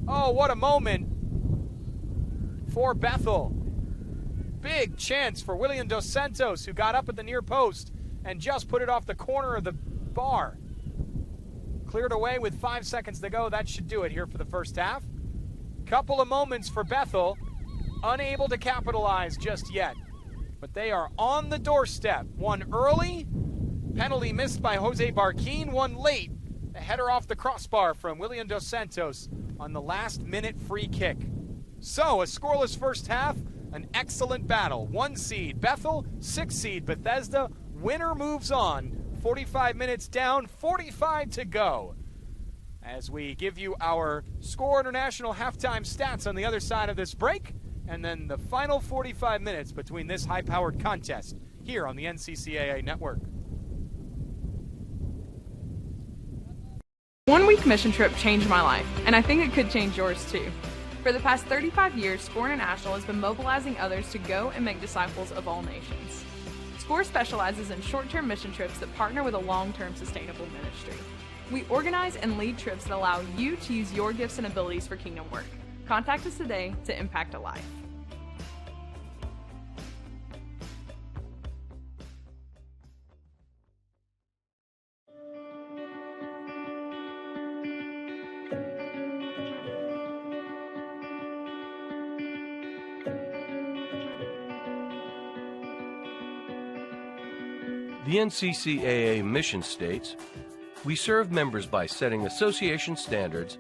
Oh, what a moment for Bethel. Big chance for William Dos Santos, who got up at the near post and just put it off the corner of the bar. Cleared away with 5 seconds to go. That should do it here for the first half. Couple of moments for Bethel, unable to capitalize just yet. But they are on the doorstep. One early, penalty missed by Jose Barkeen, one late. A header off the crossbar from William Dos Santos on the last-minute free kick. So, a scoreless first half, an excellent battle. 1 seed Bethel, 6 seed Bethesda. Winner moves on. 45 minutes down, 45 to go. As we give you our Score International halftime stats on the other side of this break, and then the final 45 minutes between this high-powered contest here on the NCCAA network. 1 week mission trip changed my life, and I think it could change yours too. For the past 35 years, SCORE International has been mobilizing others to go and make disciples of all nations. SCORE specializes in short-term mission trips that partner with a long-term sustainable ministry. We organize and lead trips that allow you to use your gifts and abilities for kingdom work. Contact us today to impact a life. The NCCAA mission states, "We serve members by setting association standards,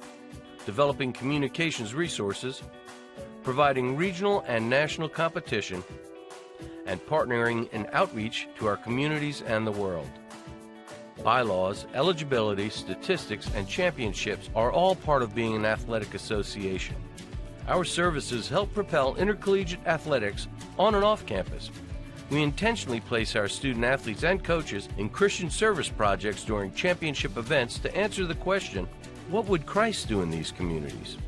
developing communications resources, providing regional and national competition, and partnering in outreach to our communities and the world." Bylaws, eligibility, statistics, and championships are all part of being an athletic association. Our services help propel intercollegiate athletics on and off campus. We intentionally place our student athletes and coaches in Christian service projects during championship events to answer the question, what would Christ do in these communities?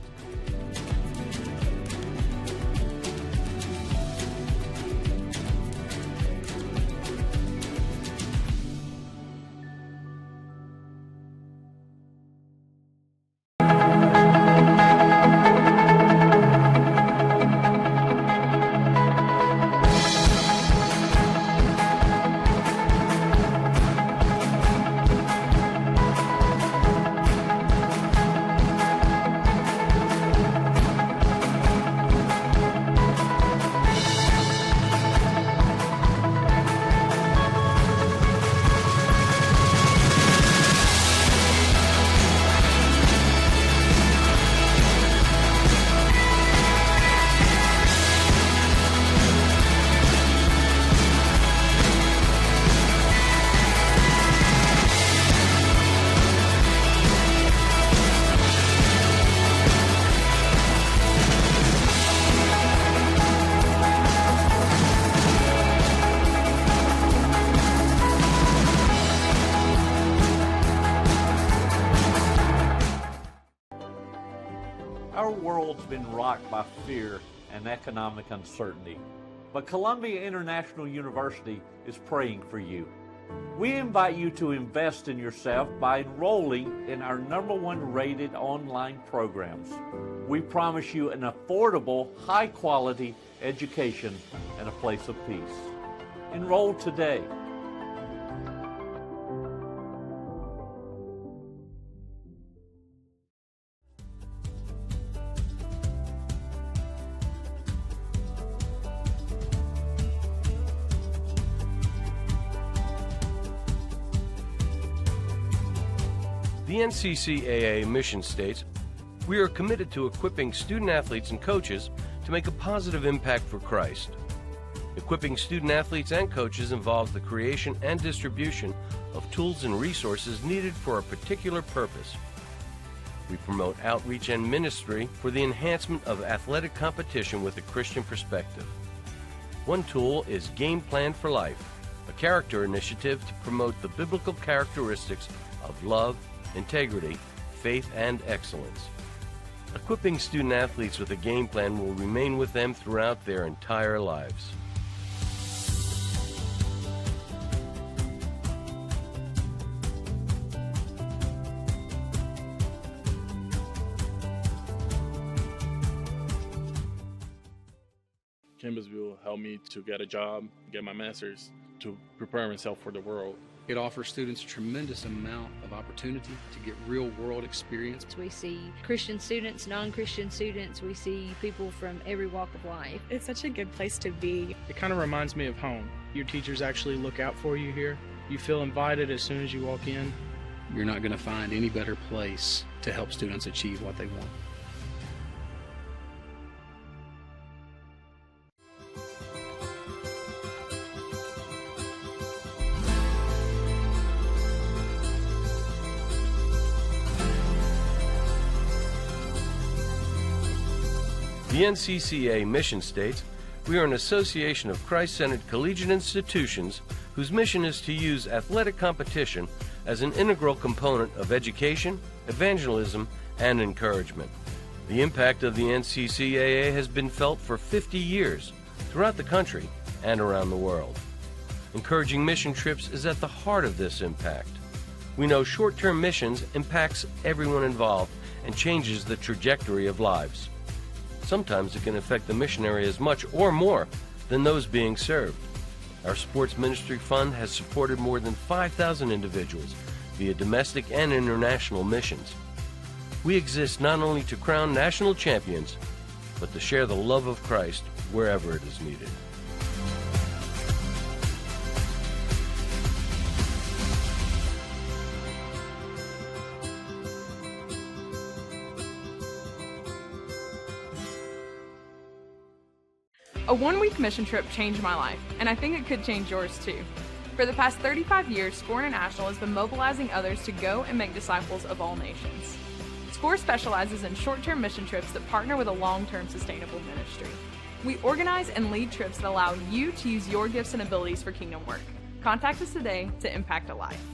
Our world's been rocked by fear and economic uncertainty, but Columbia International University is praying for you. We invite you to invest in yourself by enrolling in our #1 rated online programs. We promise you an affordable, high-quality education and a place of peace. Enroll today. The NCCAA mission states, "We are committed to equipping student athletes and coaches to make a positive impact for Christ." Equipping student athletes and coaches involves the creation and distribution of tools and resources needed for a particular purpose. We promote outreach and ministry for the enhancement of athletic competition with a Christian perspective. One tool is Game Plan for Life, a character initiative to promote the biblical characteristics of love, integrity, faith, and excellence. Equipping student athletes with a game plan will remain with them throughout their entire lives. Campbellsville helped me to get a job, get my master's, to prepare myself for the world. It offers students a tremendous amount of opportunity to get real-world experience. We see Christian students, non-Christian students. We see people from every walk of life. It's such a good place to be. It kind of reminds me of home. Your teachers actually look out for you here. You feel invited as soon as you walk in. You're not going to find any better place to help students achieve what they want. The NCCAA mission states, "We are an association of Christ-centered collegiate institutions whose mission is to use athletic competition as an integral component of education, evangelism, and encouragement." The impact of the NCCAA has been felt for 50 years throughout the country and around the world. Encouraging mission trips is at the heart of this impact. We know short-term missions impacts everyone involved and changes the trajectory of lives. Sometimes it can affect the missionary as much or more than those being served. Our Sports Ministry Fund has supported more than 5,000 individuals via domestic and international missions. We exist not only to crown national champions, but to share the love of Christ wherever it is needed. A one-week mission trip changed my life, and I think it could change yours too. For the past 35 years, SCORE International has been mobilizing others to go and make disciples of all nations. SCORE specializes in short-term mission trips that partner with a long-term sustainable ministry. We organize and lead trips that allow you to use your gifts and abilities for kingdom work. Contact us today to impact a life.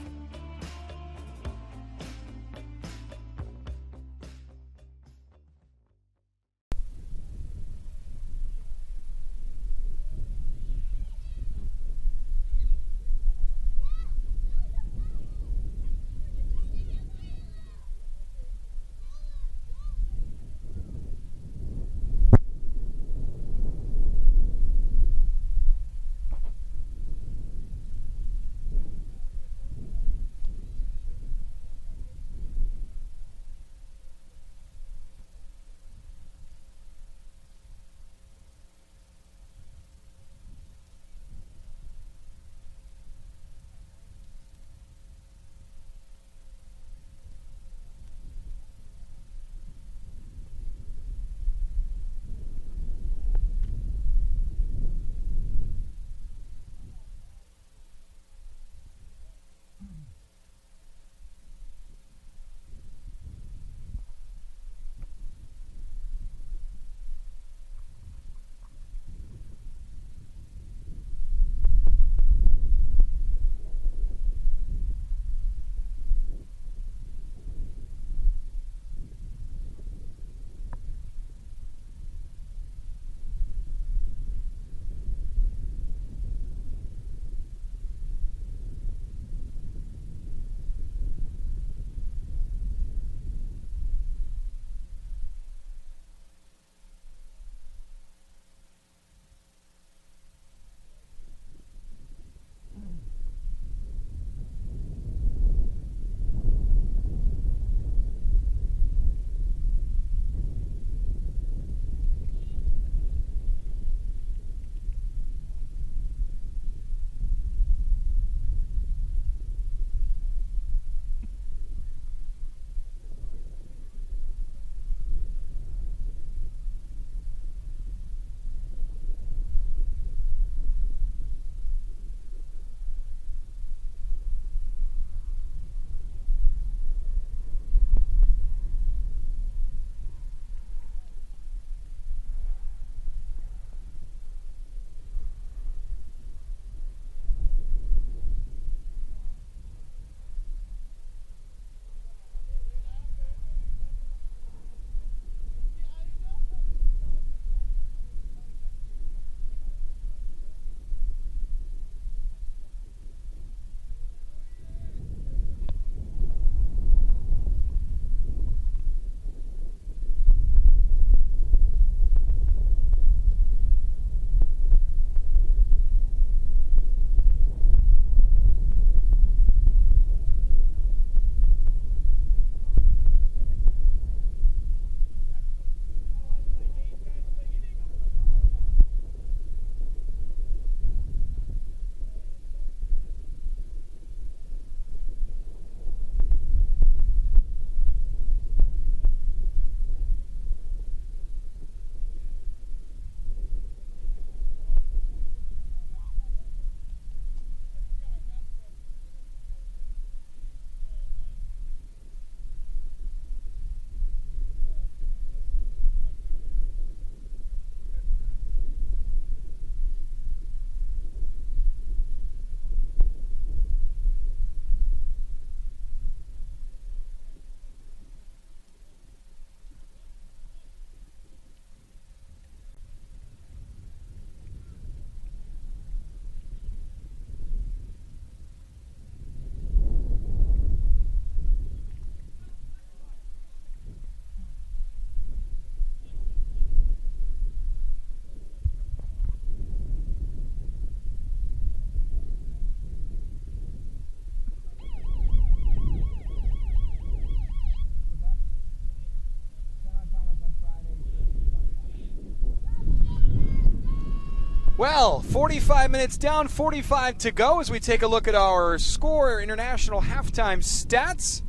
Well, 45 minutes down, 45 to go as we take a look at our SCORE International halftime stats.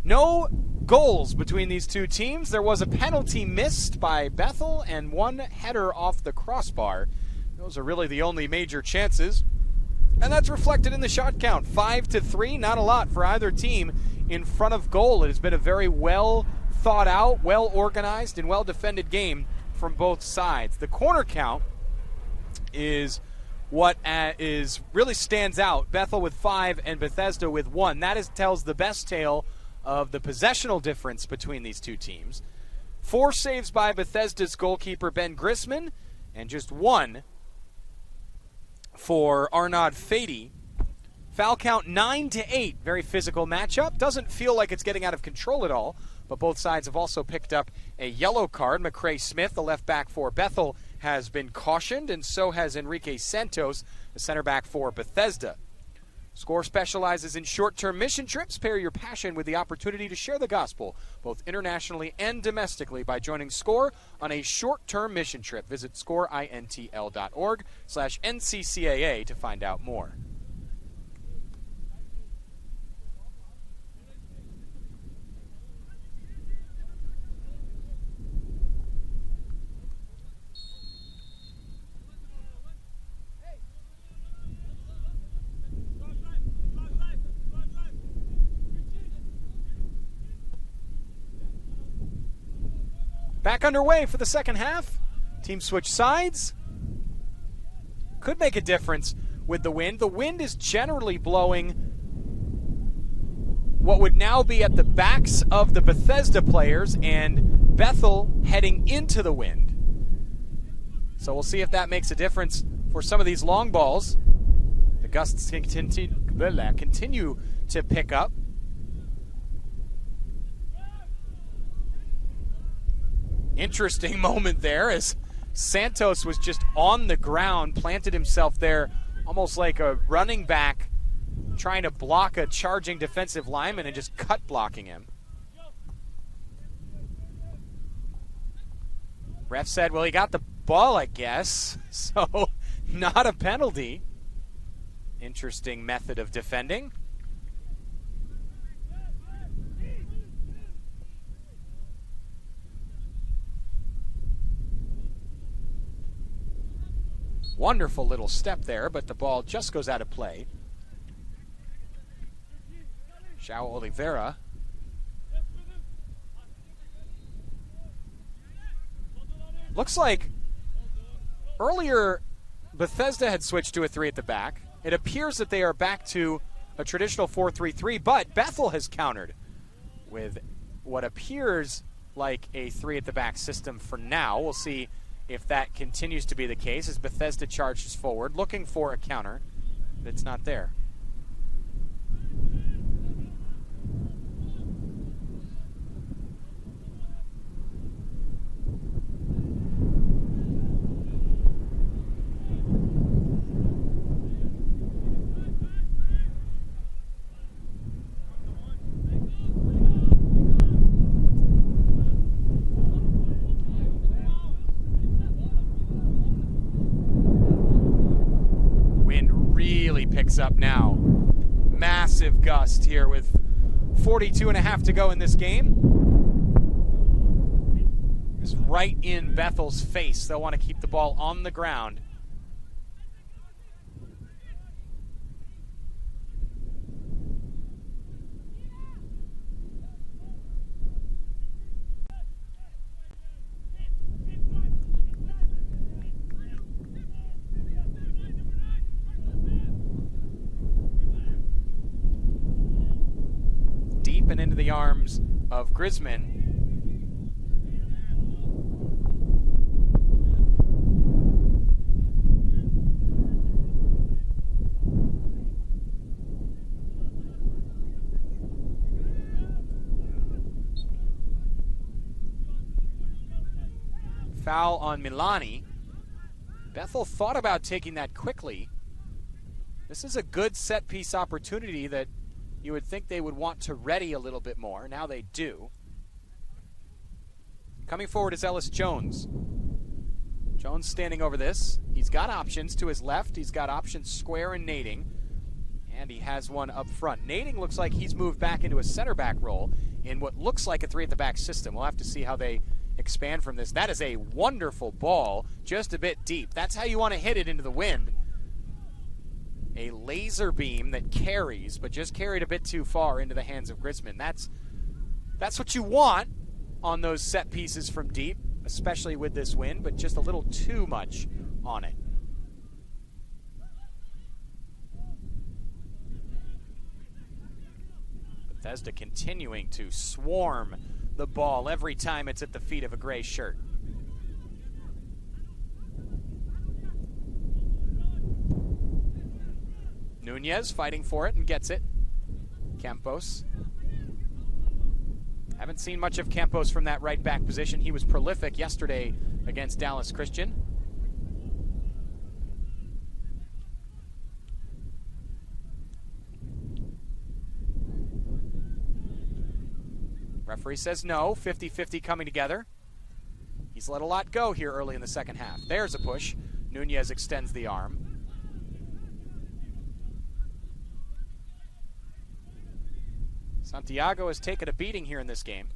No goals between these two teams. There was a penalty missed by Bethel and one header off the crossbar. Those are really the only major chances. And that's reflected in the shot count. 5-3, not a lot for either team in front of goal. It has been a very well thought out, well organized, and well defended game from both sides. The corner count is what is really stands out. Bethel with 5 and Bethesda with 1. That tells the best tale of the possessional difference between these two teams. 4 saves by Bethesda's goalkeeper Ben Grisman, and just 1 for Arnaud Fady. Foul count 9-8. Very physical matchup. Doesn't feel like it's getting out of control at all, but both sides have also picked up a yellow card. McCrae Smith, the left back for Bethel, has been cautioned, and so has Enrique Santos, the center back for Bethesda. SCORE specializes in short-term mission trips. Pair your passion with the opportunity to share the gospel, both internationally and domestically, by joining SCORE on a short-term mission trip. Visit scoreintl.org/NCCAA to find out more. Back underway for the second half. Teams switch sides. Could make a difference with the wind. The wind is generally blowing what would now be at the backs of the Bethesda players, and Bethel heading into the wind. So we'll see if that makes a difference for some of these long balls. The gusts continue to pick up. Interesting moment there as Santos was just on the ground, planted himself there almost like a running back trying to block a charging defensive lineman and just cut blocking him. Ref said, well, he got the ball, I guess, so not a penalty. Interesting method of defending. Wonderful little step there, but the ball just goes out of play. João Oliveira. Looks like earlier Bethesda had switched to a 3 at the back. It appears that they are back to a traditional 4-3-3, but Bethel has countered with what appears like a 3 at the back system for now. We'll see if that continues to be the case as Bethesda charges forward, looking for a counter that's not there. Picks up now. Massive gust here with 42.5 to go in this game. It's right in Bethel's face. They'll want to keep the ball on the ground. And into the arms of Grisman. Foul on Milani. Bethel thought about taking that quickly. This is a good set-piece opportunity that you would think they would want to ready a little bit more. Now they do. Coming forward is Ellis Jones. Jones standing over this. He's got options to his left. He's got options square and nading. And he has one up front. Nading looks like he's moved back into a center back role in what looks like a 3 at the back system. We'll have to see how they expand from this. That is a wonderful ball, just a bit deep. That's how you want to hit it into the wind. A laser beam that carries, but just carried a bit too far into the hands of Grisman. That's what you want on those set pieces from deep, especially with this wind, but just a little too much on it. Bethesda continuing to swarm the ball every time it's at the feet of a gray shirt. Nunez fighting for it and gets it. Campos. Haven't seen much of Campos from that right back position. He was prolific yesterday against Dallas Christian. Referee says no. 50-50 coming together. He's let a lot go here early in the second half. There's a push. Nunez extends the arm. Santiago has taken a beating here in this game.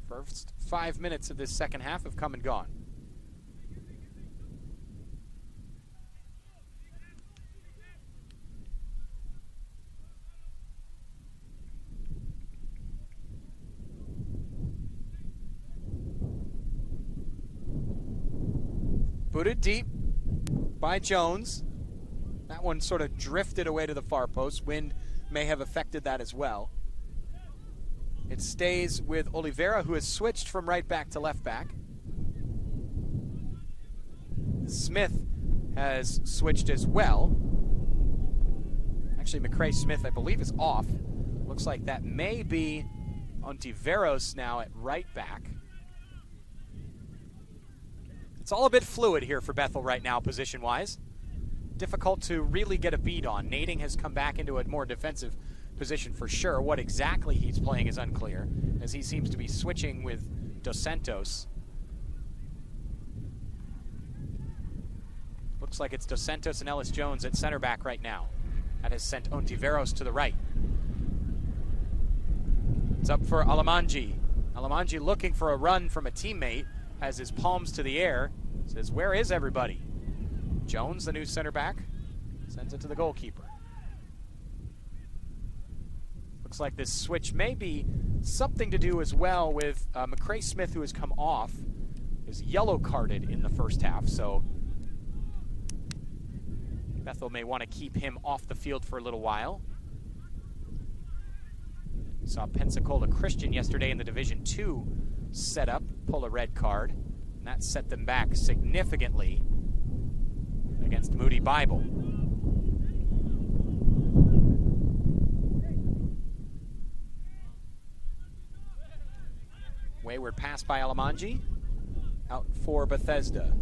First 5 minutes of this second half have come and gone. Booted deep by Jones. That one sort of drifted away to the far post. Wind may have affected that as well. It stays with Oliveira, who has switched from right back to left back. Smith has switched as well. Actually, McCrae Smith, I believe, is off. Looks like that may be Ontiveros now at right back. It's all a bit fluid here for Bethel right now, position-wise. Difficult to really get a beat on. Nading has come back into a more defensive position for sure. What exactly he's playing is unclear, as he seems to be switching with Dos Santos. Looks like it's Dos Santos and Ellis Jones at center back right now. That has sent Ontiveros to the right. It's up for Alamanji. Alamanji looking for a run from a teammate, has his palms to the air, says, "Where is everybody?" Jones, the new center back, sends it to the goalkeeper. Looks like this switch may be something to do as well with McCrae Smith, who has come off, is yellow carded in the first half, so Bethel may want to keep him off the field for a little while. We saw Pensacola Christian yesterday in the Division II setup pull a red card, and that set them back significantly against Moody Bible. Wayward pass by Alamanji, out for Bethesda.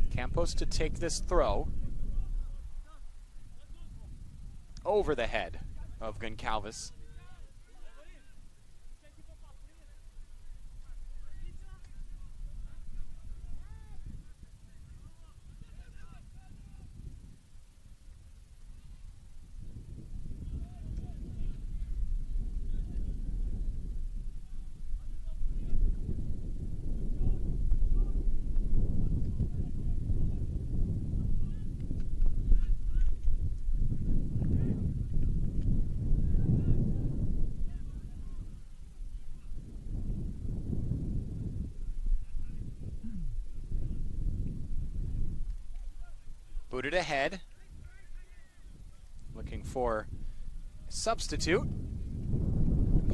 Campos to take this throw over the head of Goncalves. Booted ahead. Looking for a substitute.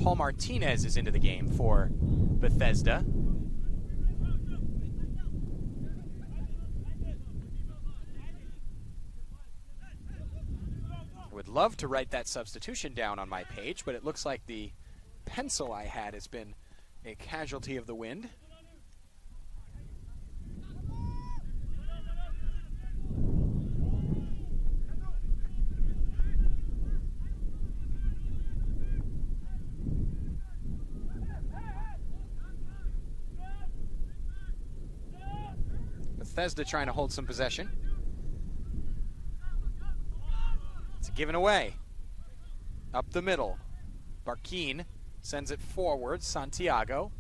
Paul Martinez is into the game for Bethesda. I would love to write that substitution down on my page, but it looks like the pencil I had has been a casualty of the wind. Bethesda trying to hold some possession. It's given away. Up the middle. Barquin sends it forward. Santiago.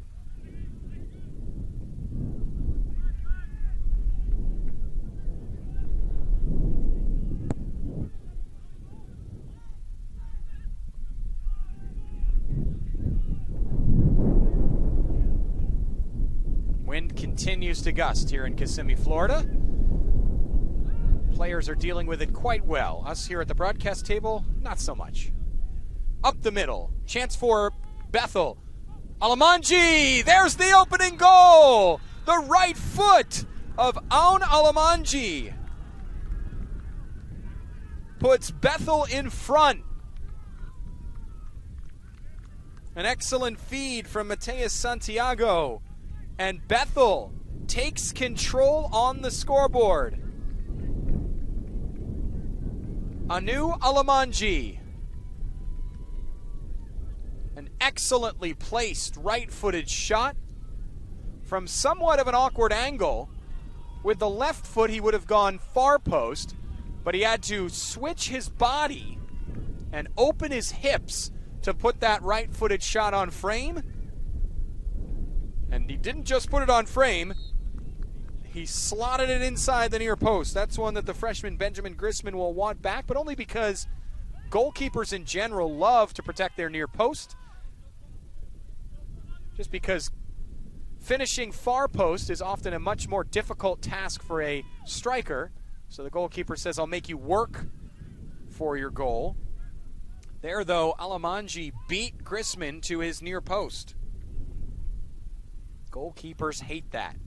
Wind continues to gust here in Kissimmee, Florida. Players are dealing with it quite well. Us here at the broadcast table, not so much. Up the middle. Chance for Bethel. Alamanji! There's the opening goal! The right foot of Aun Alamanji puts Bethel in front. An excellent feed from Mateus Santiago. And Bethel takes control on the scoreboard. Anu Alamanji. An excellently placed right-footed shot from somewhat of an awkward angle. With the left foot, he would have gone far post, but he had to switch his body and open his hips to put that right-footed shot on frame. And he didn't just put it on frame, he slotted it inside the near post. That's one that the freshman Benjamin Grisman will want back, but only because goalkeepers in general love to protect their near post. Just because finishing far post is often a much more difficult task for a striker. So the goalkeeper says, I'll make you work for your goal. There, though, Alamanji beat Grisman to his near post. Goalkeepers hate that.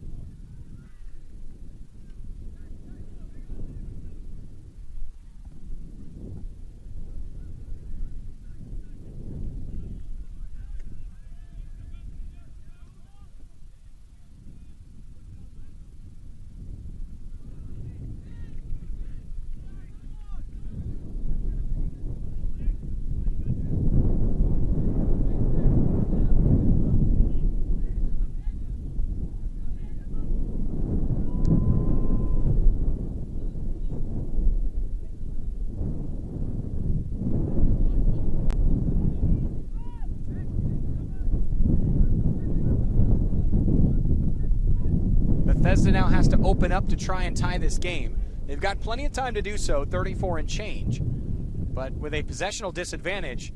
Bethesda now has to open up to try and tie this game. They've got plenty of time to do so, 34 and change. But with a possessional disadvantage,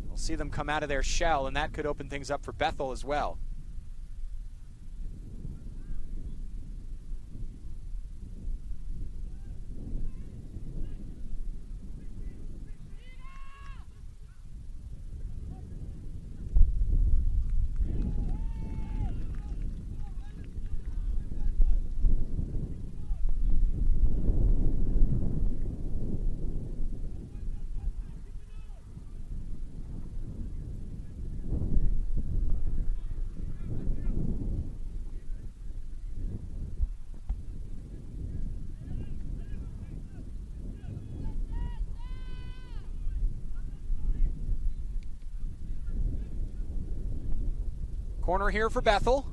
we'll see them come out of their shell, and that could open things up for Bethel as well. Corner here for Bethel.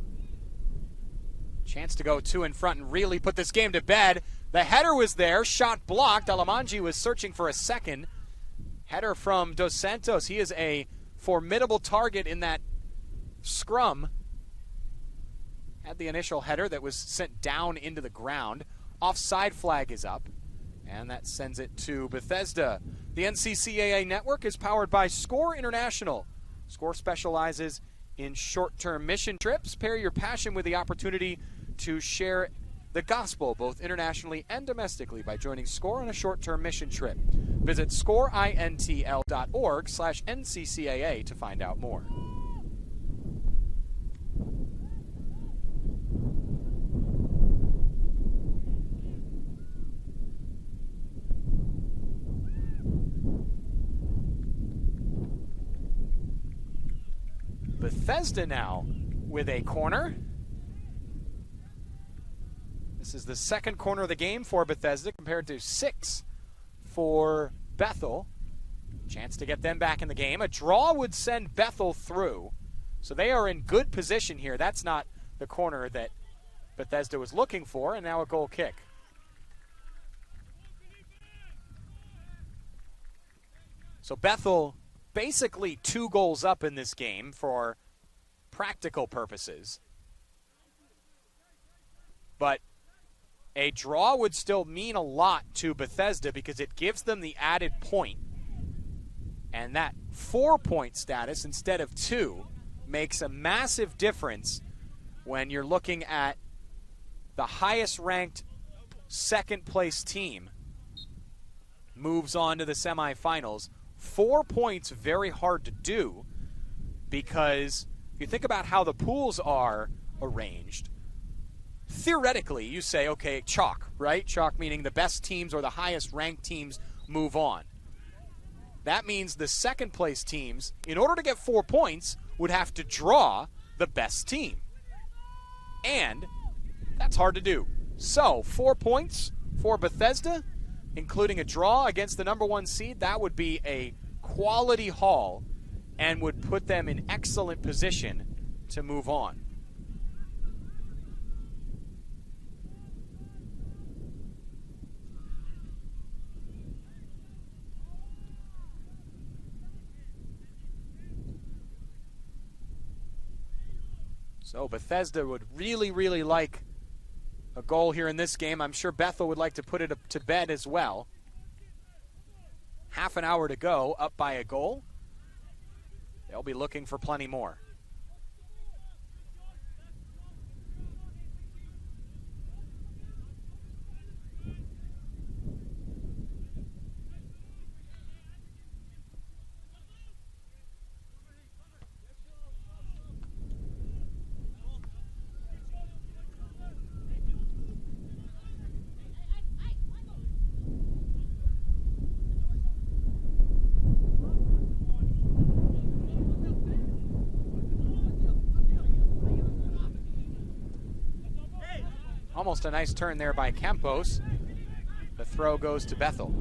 Chance to go two in front and really put this game to bed. The header was there, shot blocked. Alamanji was searching for a second. Header from Dos Santos. He is a formidable target in that scrum. Had the initial header that was sent down into the ground. Offside flag is up, and that sends it to Bethesda. The NCCAA network is powered by Score International. Score specializes in short-term mission trips. Pair your passion with the opportunity to share the gospel both internationally and domestically by joining Score on a short-term mission trip. Visit scoreintl.org/NCCAA to find out more. Bethesda now with a corner. This is the second corner of the game for Bethesda compared to 6 for Bethel. Chance to get them back in the game. A draw would send Bethel through. So they are in good position here. That's not the corner that Bethesda was looking for, and now a goal kick. So Bethel basically 2 goals up in this game for practical purposes. But a draw would still mean a lot to Bethesda because it gives them the added point. And that 4-point status instead of 2 makes a massive difference when you're looking at the highest ranked second place team moves on to the semifinals. 4 points, very hard to do, because if you think about how the pools are arranged, theoretically you say, okay, chalk, right? Chalk meaning the best teams or the highest ranked teams move on. That means the second place teams, in order to get 4 points, would have to draw the best team. And that's hard to do. So 4 points for Bethesda, including a draw against the number 1 seed, that would be a quality haul and would put them in excellent position to move on. So Bethesda would really, really like a goal here in this game. I'm sure Bethel would like to put it to bed as well. Half an hour to go, up by a goal. They'll be looking for plenty more. Almost a nice turn there by Campos. The throw goes to Bethel.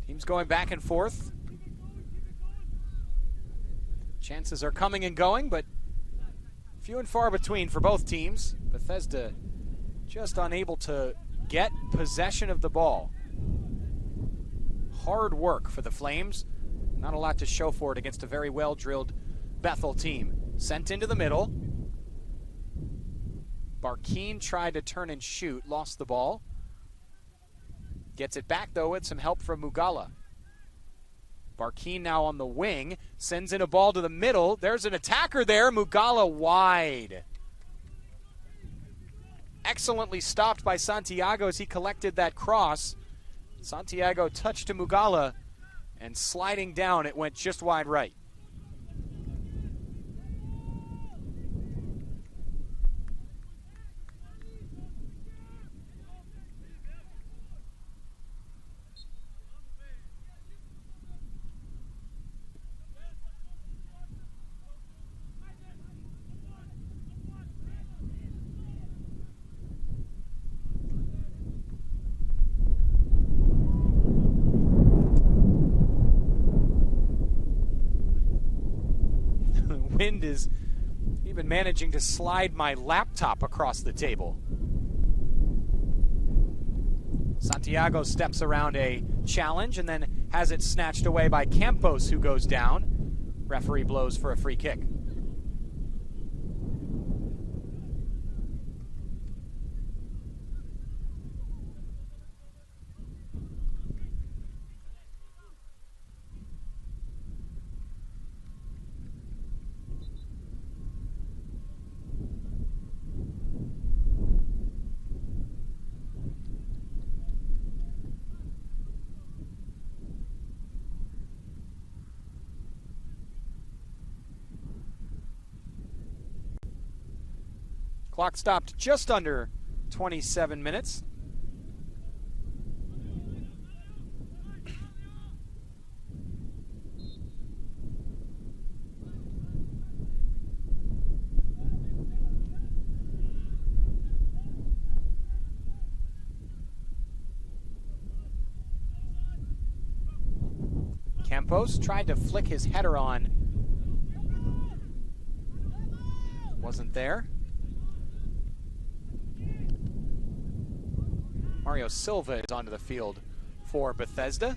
Teams going back and forth. Chances are coming and going, but few and far between for both teams. Bethesda just unable to get possession of the ball. Hard work for the Flames. Not a lot to show for it against a very well-drilled Bethel team. Sent into the middle. Barkeen tried to turn and shoot, lost the ball. Gets it back, though, with some help from Mugala. Barkeen now on the wing, sends in a ball to the middle. There's an attacker there, Mugala wide. Excellently stopped by Santiago as he collected that cross. Santiago touched to Mugala, and sliding down, it went just wide right. Wind is even managing to slide my laptop across the table. Santiago steps around a challenge and then has it snatched away by Campos, who goes down. Referee blows for a free kick. Clock stopped just under 27 minutes. Campos tried to flick his header on. Wasn't there. Mario Silva is onto the field for Bethesda.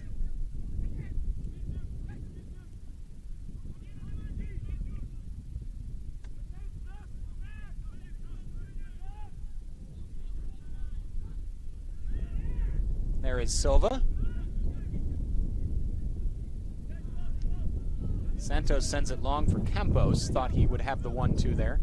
There is Silva. Santos sends it long for Campos. Thought he would have the 1-2 there.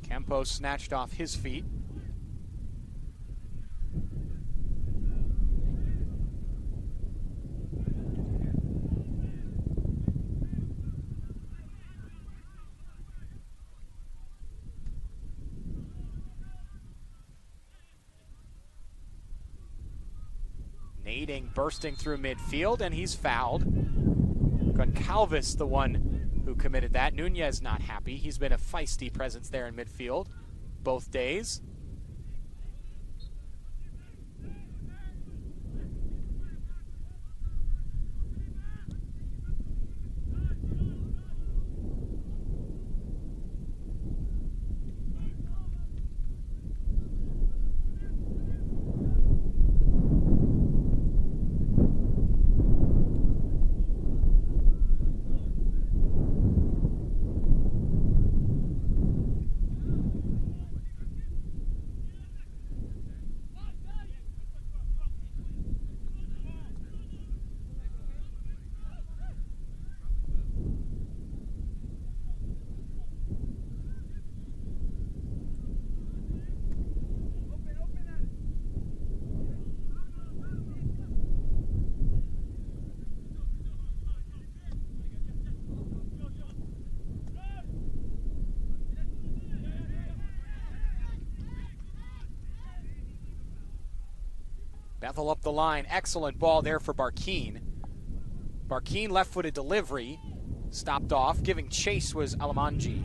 Campos snatched off his feet. Nading, bursting through midfield, and he's fouled. Goncalves, the one who committed that. Nunez not happy. He's been a feisty presence there in midfield both days. Bethel up the line. Excellent ball there for Barkeen. Barkeen left-footed delivery. Stopped off. Giving chase was Alamanji.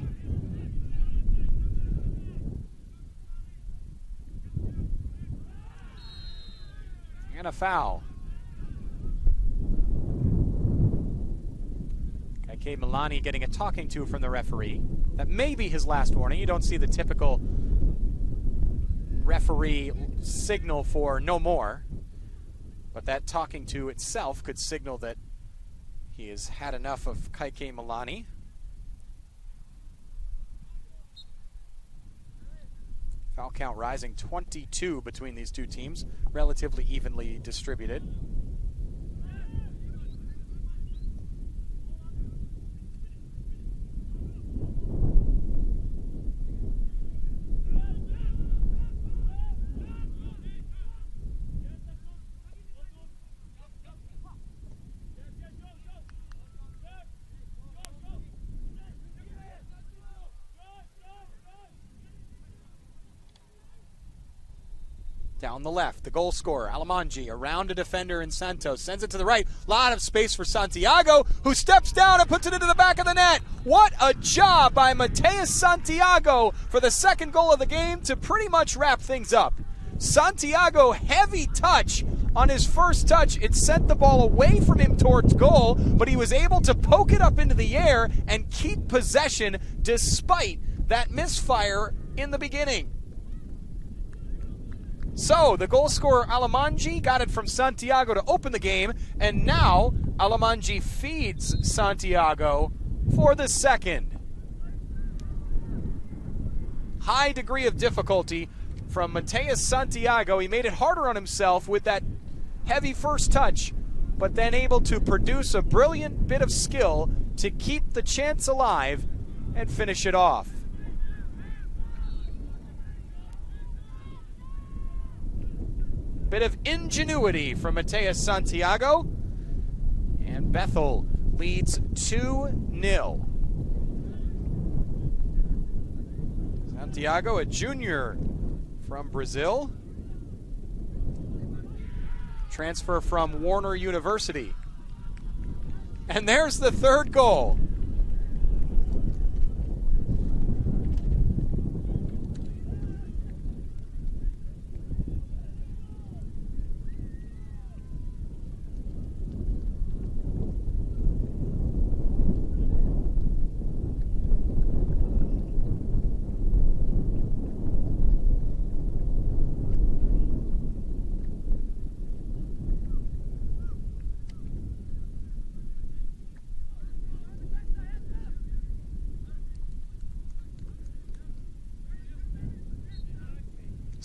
And a foul. K. Milani getting a talking to from the referee. That may be his last warning. You don't see the typical referee signal for no more. But that talking to itself could signal that he has had enough of Kaike Milani. Foul count rising 22 between these two teams, relatively evenly distributed. Down the left, the goal scorer, Alamanji, around a defender in Santos, sends it to the right. Lot of space for Santiago, who steps down and puts it into the back of the net. What a job by Mateus Santiago for the second goal of the game to pretty much wrap things up. Santiago, heavy touch on his first touch. It sent the ball away from him towards goal, but he was able to poke it up into the air and keep possession despite that misfire in the beginning. So, the goal scorer Alamanji got it from Santiago to open the game, and now Alamanji feeds Santiago for the second. High degree of difficulty from Mateus Santiago. He made it harder on himself with that heavy first touch, but then able to produce a brilliant bit of skill to keep the chance alive and finish it off. Bit of ingenuity from Mateus Santiago, and Bethel leads 2-0. Santiago, a junior from Brazil. Transfer from Warner University. And there's the third goal.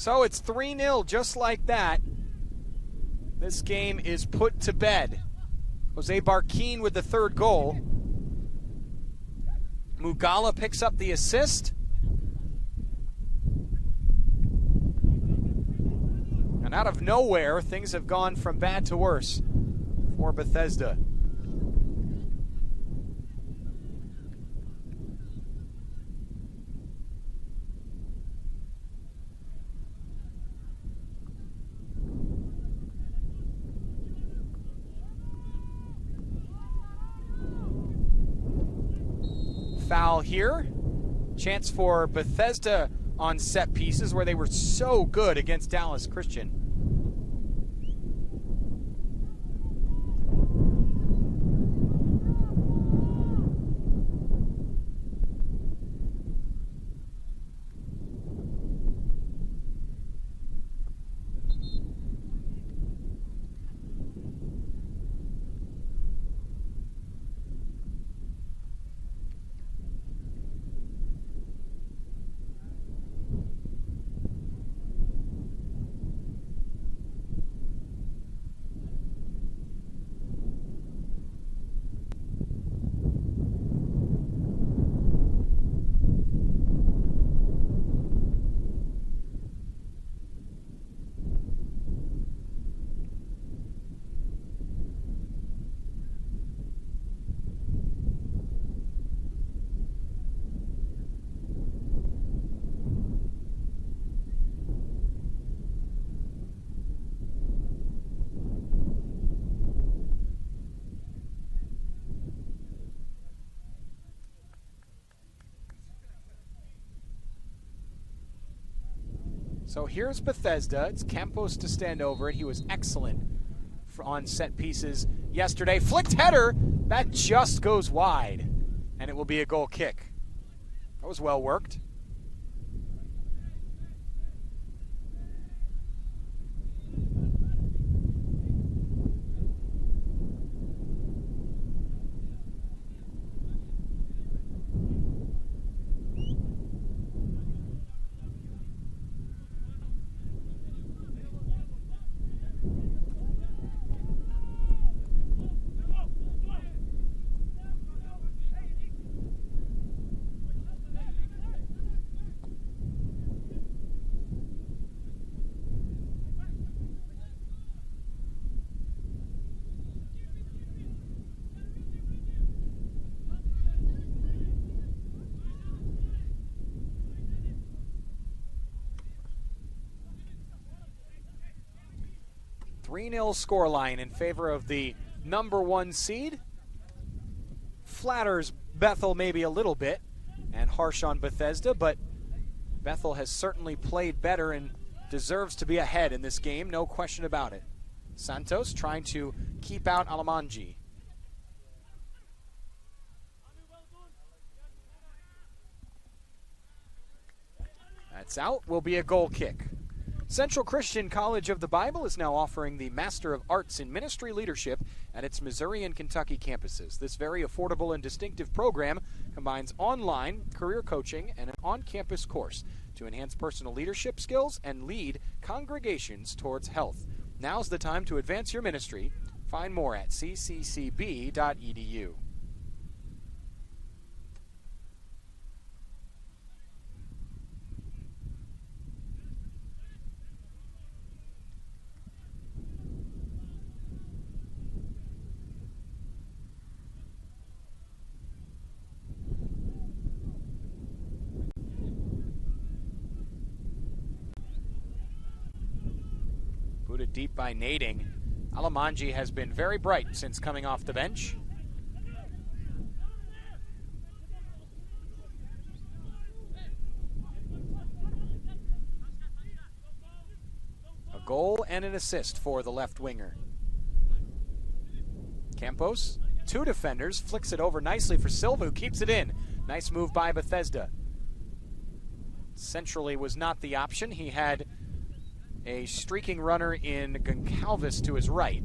So it's 3-0, just like that. This game is put to bed. Jose Barquin with the third goal. Mugala picks up the assist. And out of nowhere, things have gone from bad to worse for Bethesda. Foul here. Chance for Bethesda on set pieces where they were so good against Dallas Christian. So here's Bethesda. It's Campos to stand over it. He was excellent on set pieces yesterday. Flicked header. That just goes wide. And it will be a goal kick. That was well worked. Three 3-0 scoreline in favor of the number 1 seed. Flatters Bethel maybe a little bit and harsh on Bethesda, but Bethel has certainly played better and deserves to be ahead in this game, no question about it. Santos trying to keep out Alamanji. That's out, will be a goal kick. Central Christian College of the Bible is now offering the Master of Arts in Ministry Leadership at its Missouri and Kentucky campuses. This very affordable and distinctive program combines online career coaching and an on-campus course. to enhance personal leadership skills and lead congregations towards health. Now's the time to advance your ministry. Find more at cccb.edu. Booted deep by Nading. Alamanji has been very bright since coming off the bench. A goal and an assist for the left winger. Campos, two defenders, flicks it over nicely for Silva, who keeps it in. Nice move by Bethesda. Centrally was not the option. He had a streaking runner in Goncalves to his right.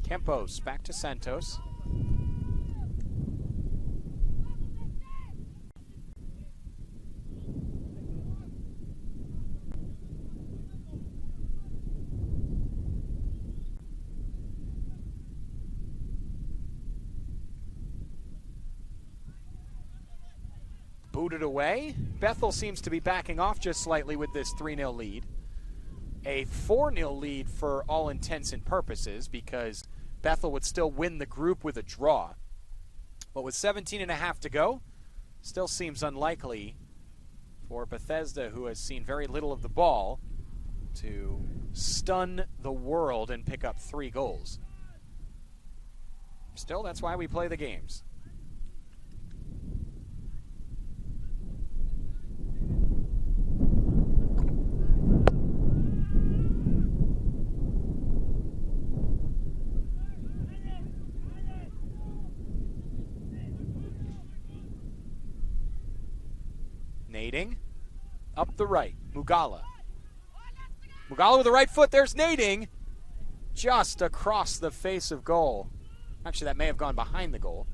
Campos back to Santos. Booted away. Bethel seems to be backing off just slightly with this 3-0 lead. A 4-0 lead for all intents and purposes, because Bethel would still win the group with a draw. But with 17.5 to go, still seems unlikely for Bethesda, who has seen very little of the ball, to stun the world and pick up 3 goals. Still, that's why we play the games. Nading, up the right, Mugala. Mugala with the right foot, there's Nading. Just across the face of goal. Actually, that may have gone behind the goal.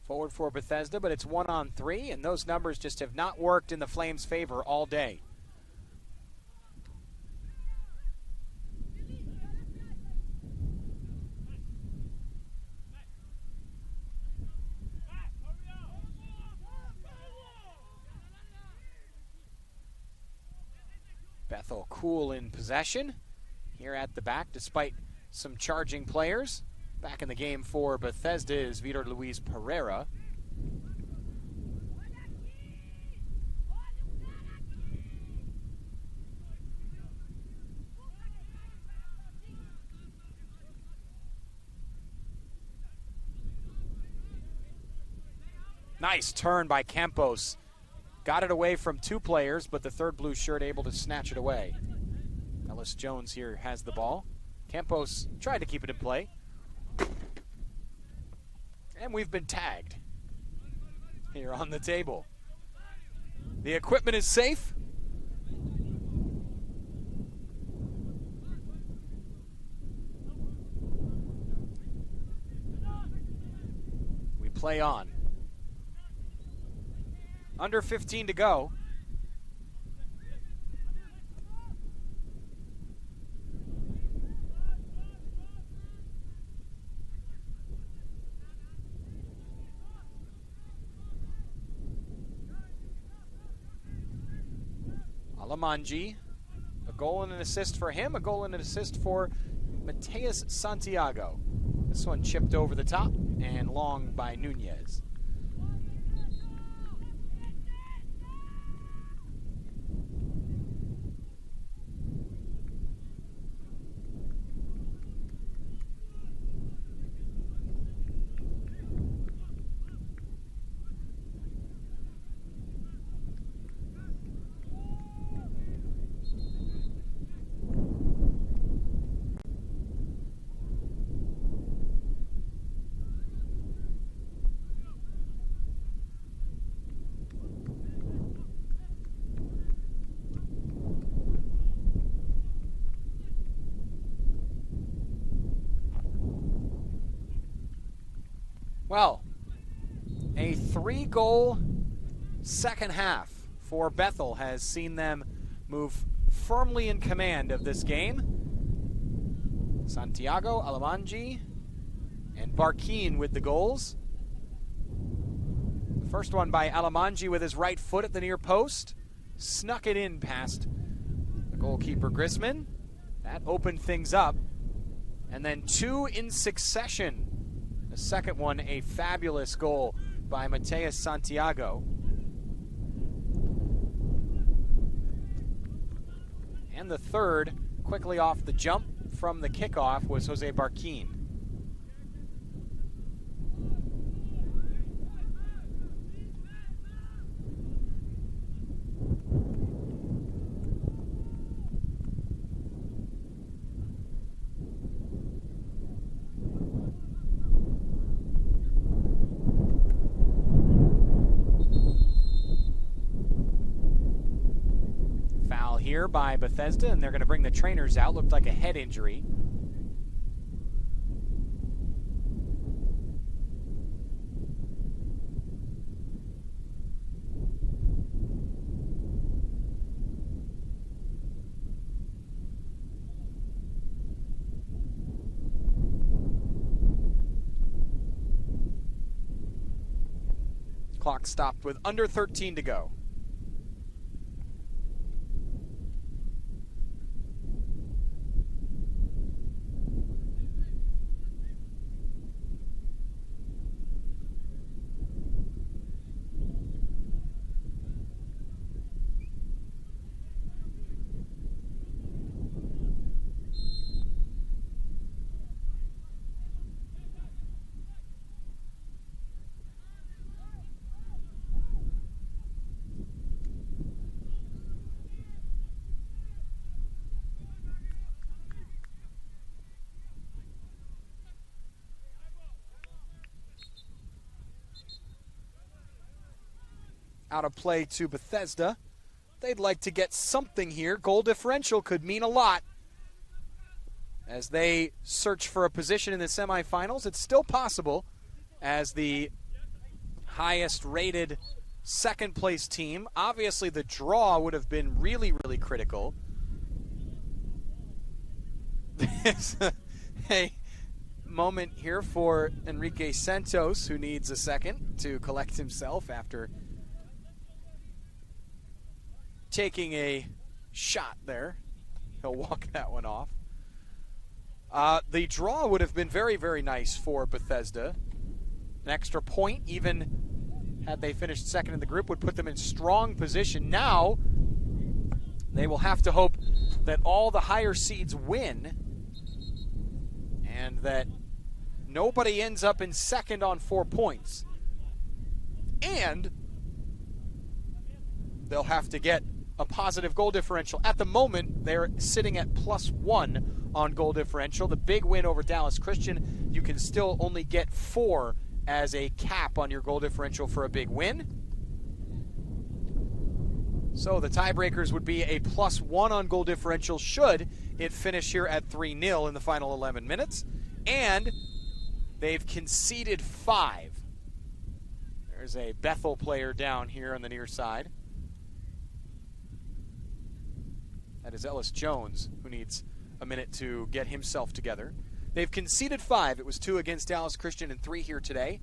Forward for Bethesda, but it's 1-on-3, and those numbers just have not worked in the Flames' favor all day. Bethel cool in possession here at the back, despite some charging players. Back in the game for Bethesda is Vitor Luis Pereira. Nice turn by Campos. Got it away from 2 players, but the third blue shirt able to snatch it away. Ellis Jones here has the ball. Campos tried to keep it in play. And we've been tagged here on the table. The equipment is safe. We play on. Under 15 to go. Alamanji, a goal and an assist for him, a goal and an assist for Mateus Santiago. This one chipped over the top and long by Nunez. Well, a 3-goal second half for Bethel has seen them move firmly in command of this game. Santiago, Alamanji, and Barkin with the goals. The first one by Alamanji with his right foot at the near post. Snuck it in past the goalkeeper Grisman. That opened things up. And then 2 in succession. The second one, a fabulous goal by Mateus Santiago. And the third, quickly off the jump from the kickoff, was Jose Barkin. Here by Bethesda, and they're going to bring the trainers out. Looked like a head injury. Clock stopped with under 13 to go. Out of play to Bethesda. They'd like to get something here. Goal differential could mean a lot as they search for a position in the semifinals. It's still possible as the highest rated second place team. Obviously the draw would have been really, really critical. There's a moment here for Enrique Santos, who needs a second to collect himself after taking a shot there. He'll walk that one off. The draw would have been very, very nice for Bethesda. An extra point, even had they finished second in the group, would put them in strong position. Now, they will have to hope that all the higher seeds win and that nobody ends up in second on 4 points. And they'll have to get a positive goal differential. At the moment, they're sitting at +1 on goal differential. The big win over Dallas Christian, you can still only get 4 as a cap on your goal differential for a big win. So the tiebreakers would be a +1 on goal differential should it finish here at 3-0 in the final 11 minutes. And they've conceded 5. There's a Bethel player down here on the near side. That is Ellis Jones, who needs a minute to get himself together. They've conceded 5. It was 2 against Dallas Christian and 3 here today.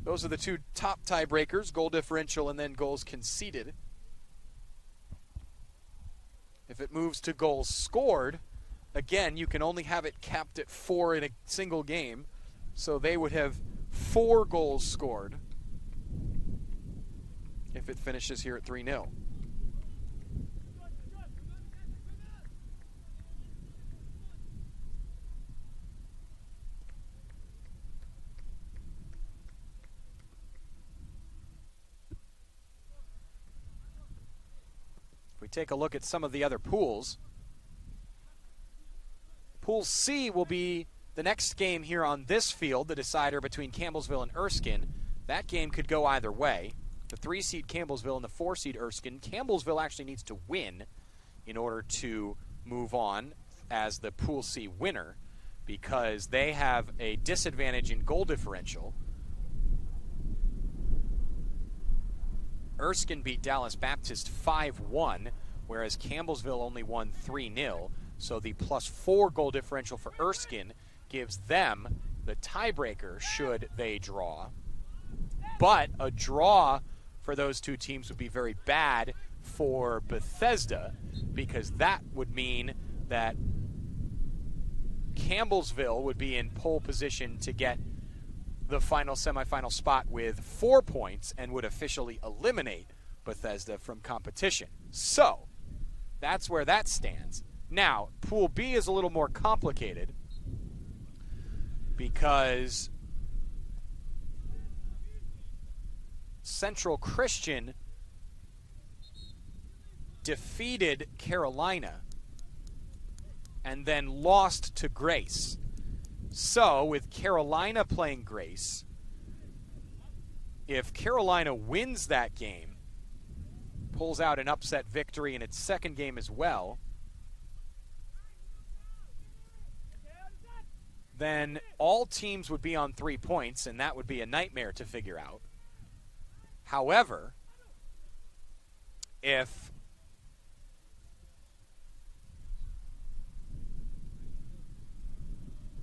Those are the 2 top tiebreakers, goal differential and then goals conceded. If it moves to goals scored, again, you can only have it capped at 4 in a single game. So they would have 4 goals scored if it finishes here at 3-0. If we take a look at some of the other pools, Pool C will be the next game here on this field, the decider between Campbellsville and Erskine. That game could go either way. The 3-seed Campbellsville and the 4-seed Erskine. Campbellsville actually needs to win in order to move on as the Pool C winner because they have a disadvantage in goal differential. Erskine beat Dallas Baptist 5-1, whereas Campbellsville only won 3-0. So the +4 goal differential for Erskine gives them the tiebreaker should they draw. But a draw for those 2 teams would be very bad for Bethesda because that would mean that Campbellsville would be in pole position to get the final semifinal spot with 4 points and would officially eliminate Bethesda from competition. So that's where that stands. Now, Pool B is a little more complicated because Central Christian defeated Carolina and then lost to Grace. So, with Carolina playing Grace, if Carolina wins that game, pulls out an upset victory in its second game as well, then all teams would be on 3 points, and that would be a nightmare to figure out. However, if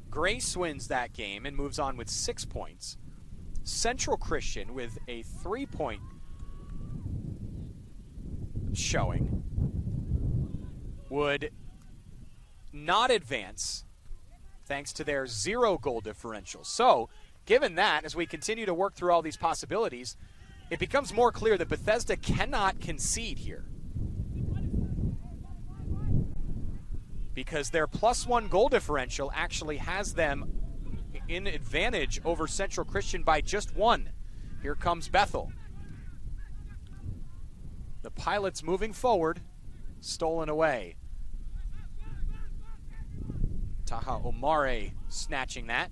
Grace wins that game and moves on with 6 points, Central Christian with a 3-point showing would not advance thanks to their 0 goal differential. So, given that, as we continue to work through all these possibilities, it becomes more clear that Bethesda cannot concede here. Because their +1 goal differential actually has them in advantage over Central Christian by just 1. Here comes Bethel. The Pilots moving forward, stolen away. Taha Omare snatching that.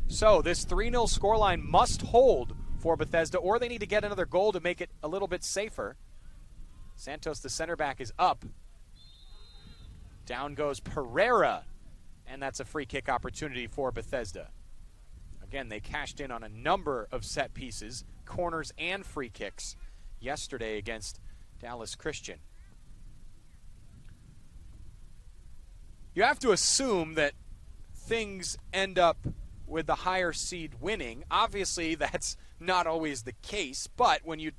So this 3-0 scoreline must hold for Bethesda, or they need to get another goal to make it a little bit safer. Santos, the center back, is up. Down goes Pereira, and that's a free kick opportunity for Bethesda. Again, they cashed in on a number of set pieces, corners and free kicks yesterday against Dallas Christian. You have to assume that things end up with the higher seed winning. Obviously, that's not always the case, but when you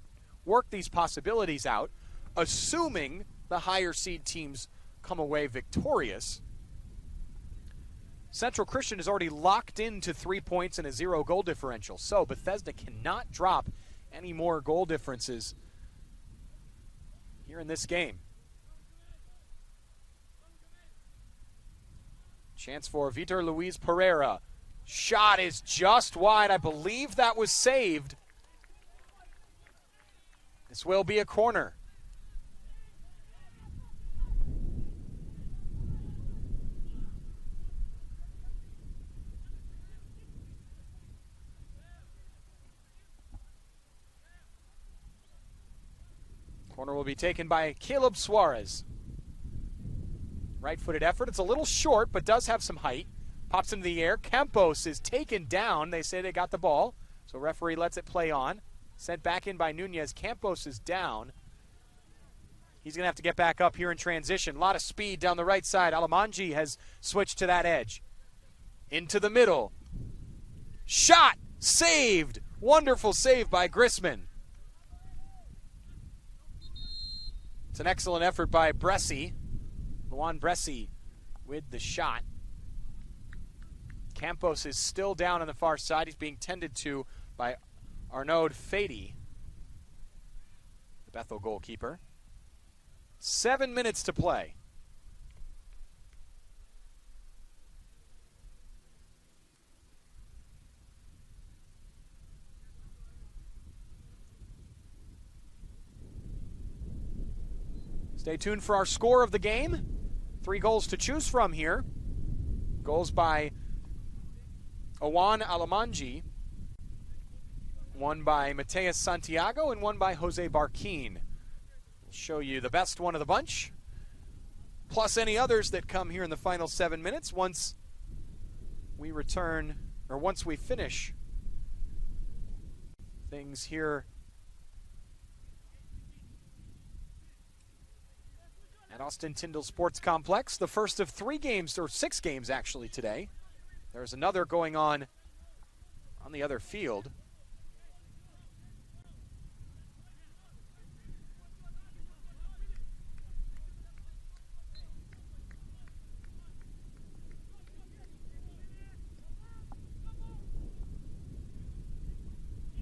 work these possibilities out, assuming the higher seed teams come away victorious, Central Christian is already locked into 3 points and a 0 goal differential. So Bethesda cannot drop any more goal differences here in this game. Chance for Vitor Luis Pereira. Shot is just wide. I believe that was saved. This will be a corner. Corner will be taken by Caleb Suarez. Right-footed effort. It's a little short, but does have some height. Pops into the air. Campos is taken down. They say they got the ball, so referee lets it play on. Sent back in by Nunez. Campos is down. He's going to have to get back up here in transition. A lot of speed down the right side. Alamanji has switched to that edge. Into the middle. Shot! Saved! Wonderful save by Grissman. It's an excellent effort by Bresci. Luan Bresci with the shot. Campos is still down on the far side. He's being tended to by Arnaud Fady, the Bethel goalkeeper. 7 minutes to play. Stay tuned for our score of the game. 3 goals to choose from here. Goals by Owan Alamanji, one by Mateus Santiago, and one by Jose Barquin. We'll show you the best one of the bunch, plus any others that come here in the final 7 minutes once we return, or once we finish things here at Austin-Tindall Sports Complex. The first of 3 games, or 6 games actually today. There's another going on the other field.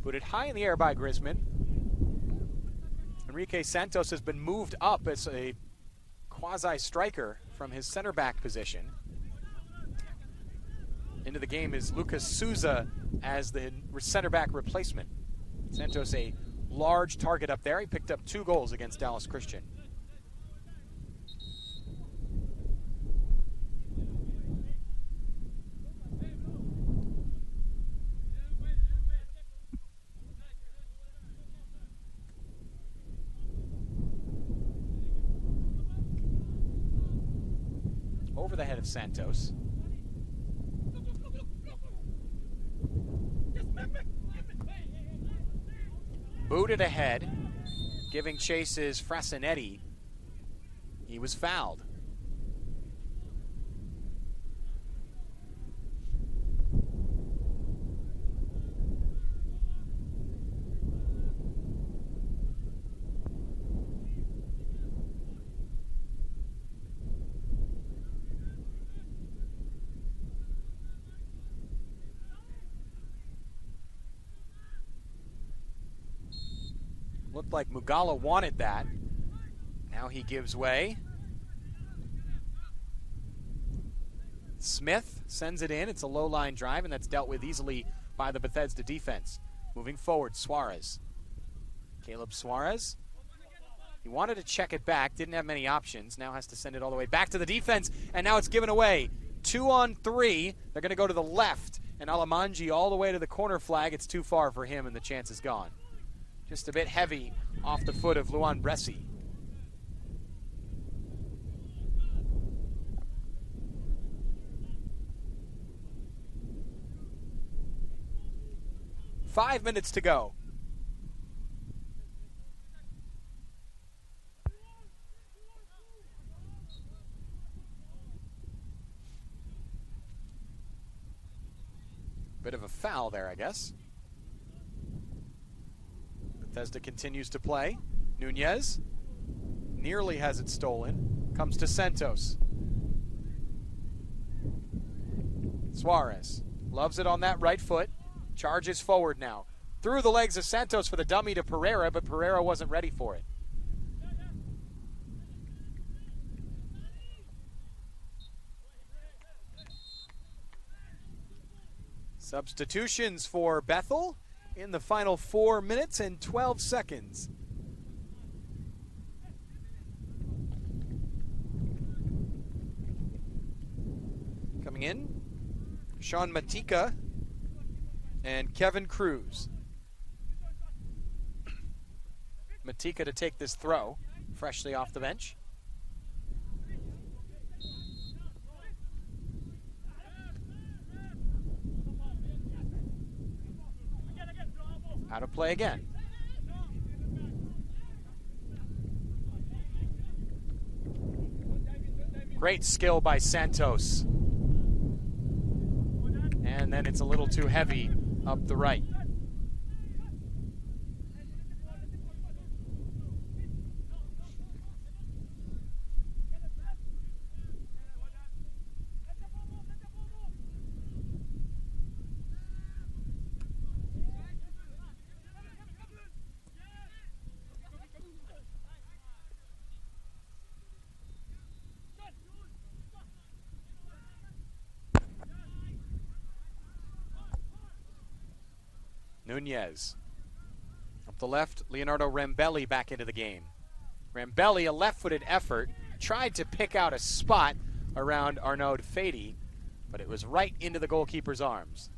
Put it high in the air by Grissman. Enrique Santos has been moved up as a quasi-striker from his center back position. Into the game is Lucas Souza as the center back replacement. Santos a large target up there. He picked up 2 goals against Dallas Christian. Over the head of Santos. Booted ahead, giving chase is Frasinetti. He was fouled. Looked like Mugala wanted that. Now he gives way. Smith sends it in. It's a low-line drive, and that's dealt with easily by the Bethesda defense. Moving forward, Suarez. Caleb Suarez. He wanted to check it back, didn't have many options. Now has to send it all the way back to the defense, and now it's given away. 2 on 3. They're going to go to the left, and Alamanji all the way to the corner flag. It's too far for him, and the chance is gone. Just a bit heavy off the foot of Luan Bresci. Five minutes to go. Bit of a foul there, I guess. Bethesda continues to play. Nunez nearly has it stolen. Comes to Santos. Suarez loves it on that right foot. Charges forward now. Through the legs of Santos for the dummy to Pereira, but Pereira wasn't ready for it. Substitutions for Bethel in the final 4 minutes and 12 seconds. Coming in, Sean Matika and Kevin Cruz. Matika to take this throw, freshly off the bench. Out of play again. Great skill by Santos. And then it's a little too heavy up the right. Nunez. Up the left, Leonardo Rambelli back into the game. Rambelli, a left-footed effort, tried to pick out a spot around Arnaud Fady, but it was right into the goalkeeper's arms.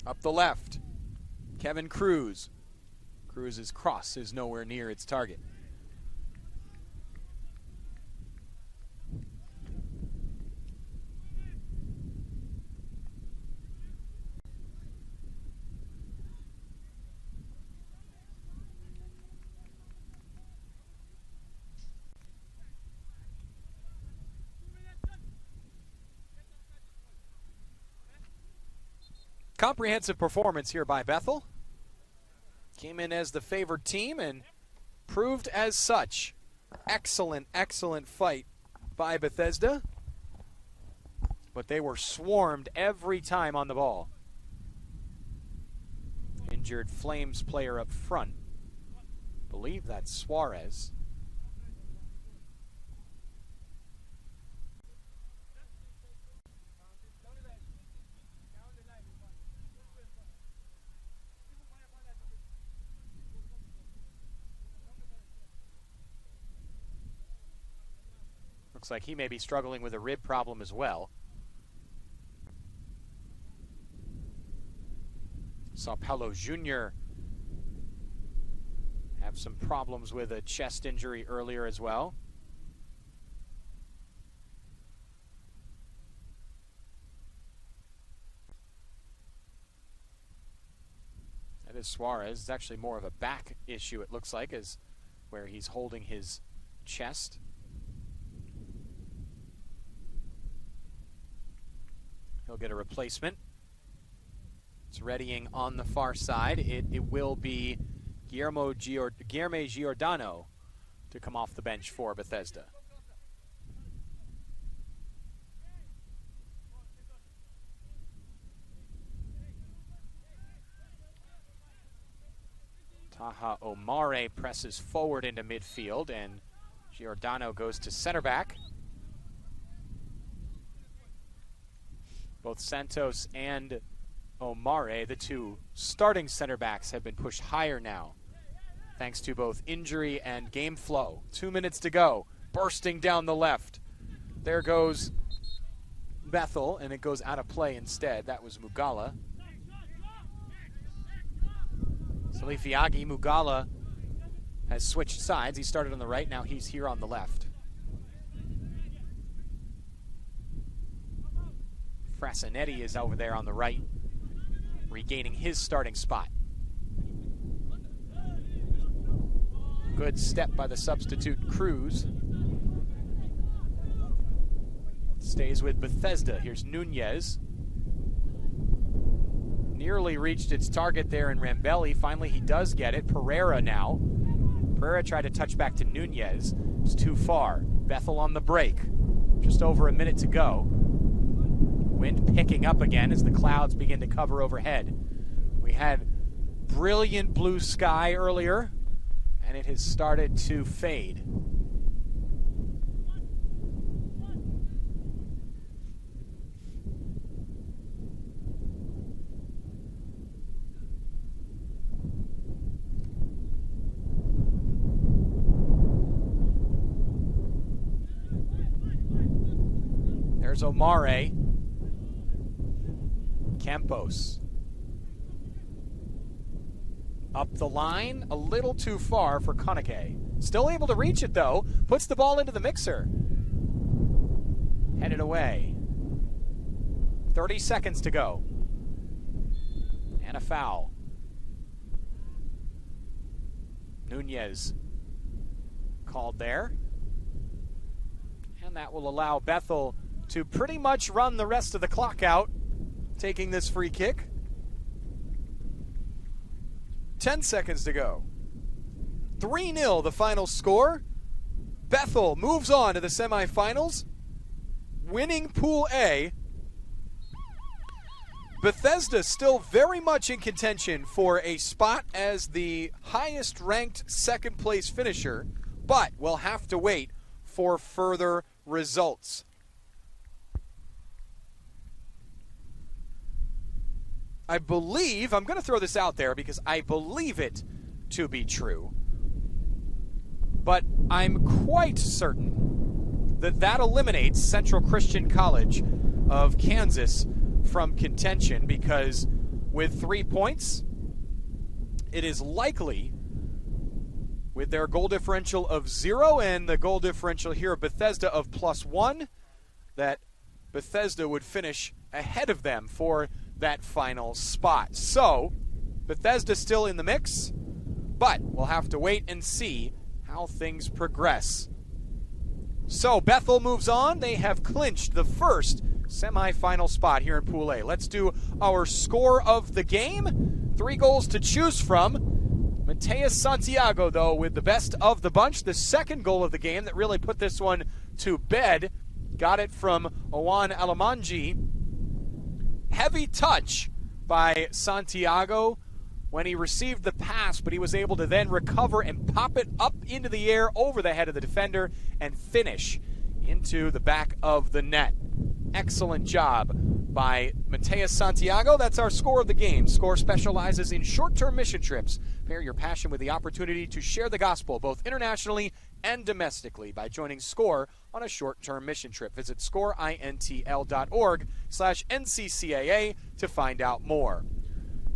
Up the left, Kevin Cruz. Cruz's cross is nowhere near its target. Comprehensive performance here by Bethel. Came in as the favored team and proved as such. Excellent, excellent fight by Bethesda. But they were swarmed every time on the ball. Injured Flames player up front. Believe that's Suarez. Looks like he may be struggling with a rib problem as well. Saw Paulo Jr. have some problems with a chest injury earlier as well. That is Suarez. It's actually more of a back issue, it looks like, is where he's holding his chest. He'll get a replacement. It's readying on the far side. It will be Guillermo Giordano to come off the bench for Bethesda. Taha Omare presses forward into midfield, and Giordano goes to center back. Both Santos and Omare, the two starting center backs, have been pushed higher now, thanks to both injury and game flow. 2 minutes to go, bursting down the left. There goes Bethel, and it goes out of play instead. That was Mugala. Salifiagi, Mugala has switched sides. He started on the right, now he's here on the left. Frasinetti is over there on the right, regaining his starting spot. Good step by the substitute Cruz. Stays with Bethesda. Here's Nunez. Nearly reached its target there in Rambelli. Finally, he does get it. Pereira now. Pereira tried to touch back to Nunez. It's too far. Bethel on the break. Just over a minute to go. Wind picking up again as the clouds begin to cover overhead. We had brilliant blue sky earlier, and it has started to fade. There's Omare. Campos. Up the line, a little too far for Konike. Still able to reach it, though. Puts the ball into the mixer. Headed away. 30 seconds to go. And a foul. Nunez called there. And that will allow Bethel to pretty much run the rest of the clock out, taking this free kick. 10 seconds to go. 3-0 the final score. Bethel moves on to the semifinals, winning Pool A. Bethesda still very much in contention for a spot as the highest ranked second place finisher, but will have to wait for further results. I believe, I'm going to throw this out there because I believe it to be true, but I'm quite certain that that eliminates Central Christian College of Kansas from contention, because with 3 points, it is likely, with their goal differential of 0 and the goal differential here of Bethesda of +1, that Bethesda would finish ahead of them for that final spot. So, Bethesda still in the mix, but we'll have to wait and see how things progress. So, Bethel moves on. They have clinched the first semifinal spot here in Pool A. Let's do our score of the game. 3 goals to choose from. Mateus Santiago, though, with the best of the bunch. The second goal of the game that really put this one to bed. Got it from Owan Alamanji. Heavy touch by Santiago when he received the pass, but he was able to then recover and pop it up into the air over the head of the defender and finish into the back of the net. Excellent job by Mateus Santiago. That's our score of the game. SCORE specializes in short-term mission trips. Pair your passion with the opportunity to share the gospel both internationally and domestically by joining SCORE on a short-term mission trip. Visit scoreintl.org/NCCAA to find out more.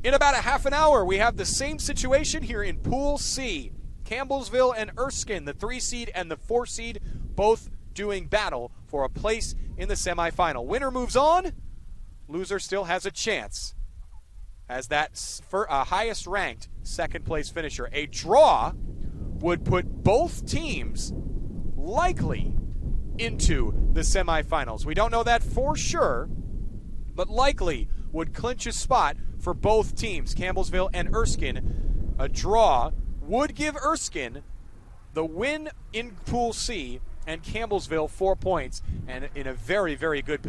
In about a half an hour, we have the same situation here in Pool C. Campbellsville and Erskine, the 3 seed and the 4 seed, both doing battle for a place in the semifinal. Winner moves on. Loser still has a chance as that highest ranked second place finisher. A draw would put both teams likely into the semifinals. We don't know that for sure, but likely would clinch a spot for both teams, Campbellsville and Erskine. A draw would give Erskine the win in Pool C and Campbellsville 4 points, and in a very, very good position.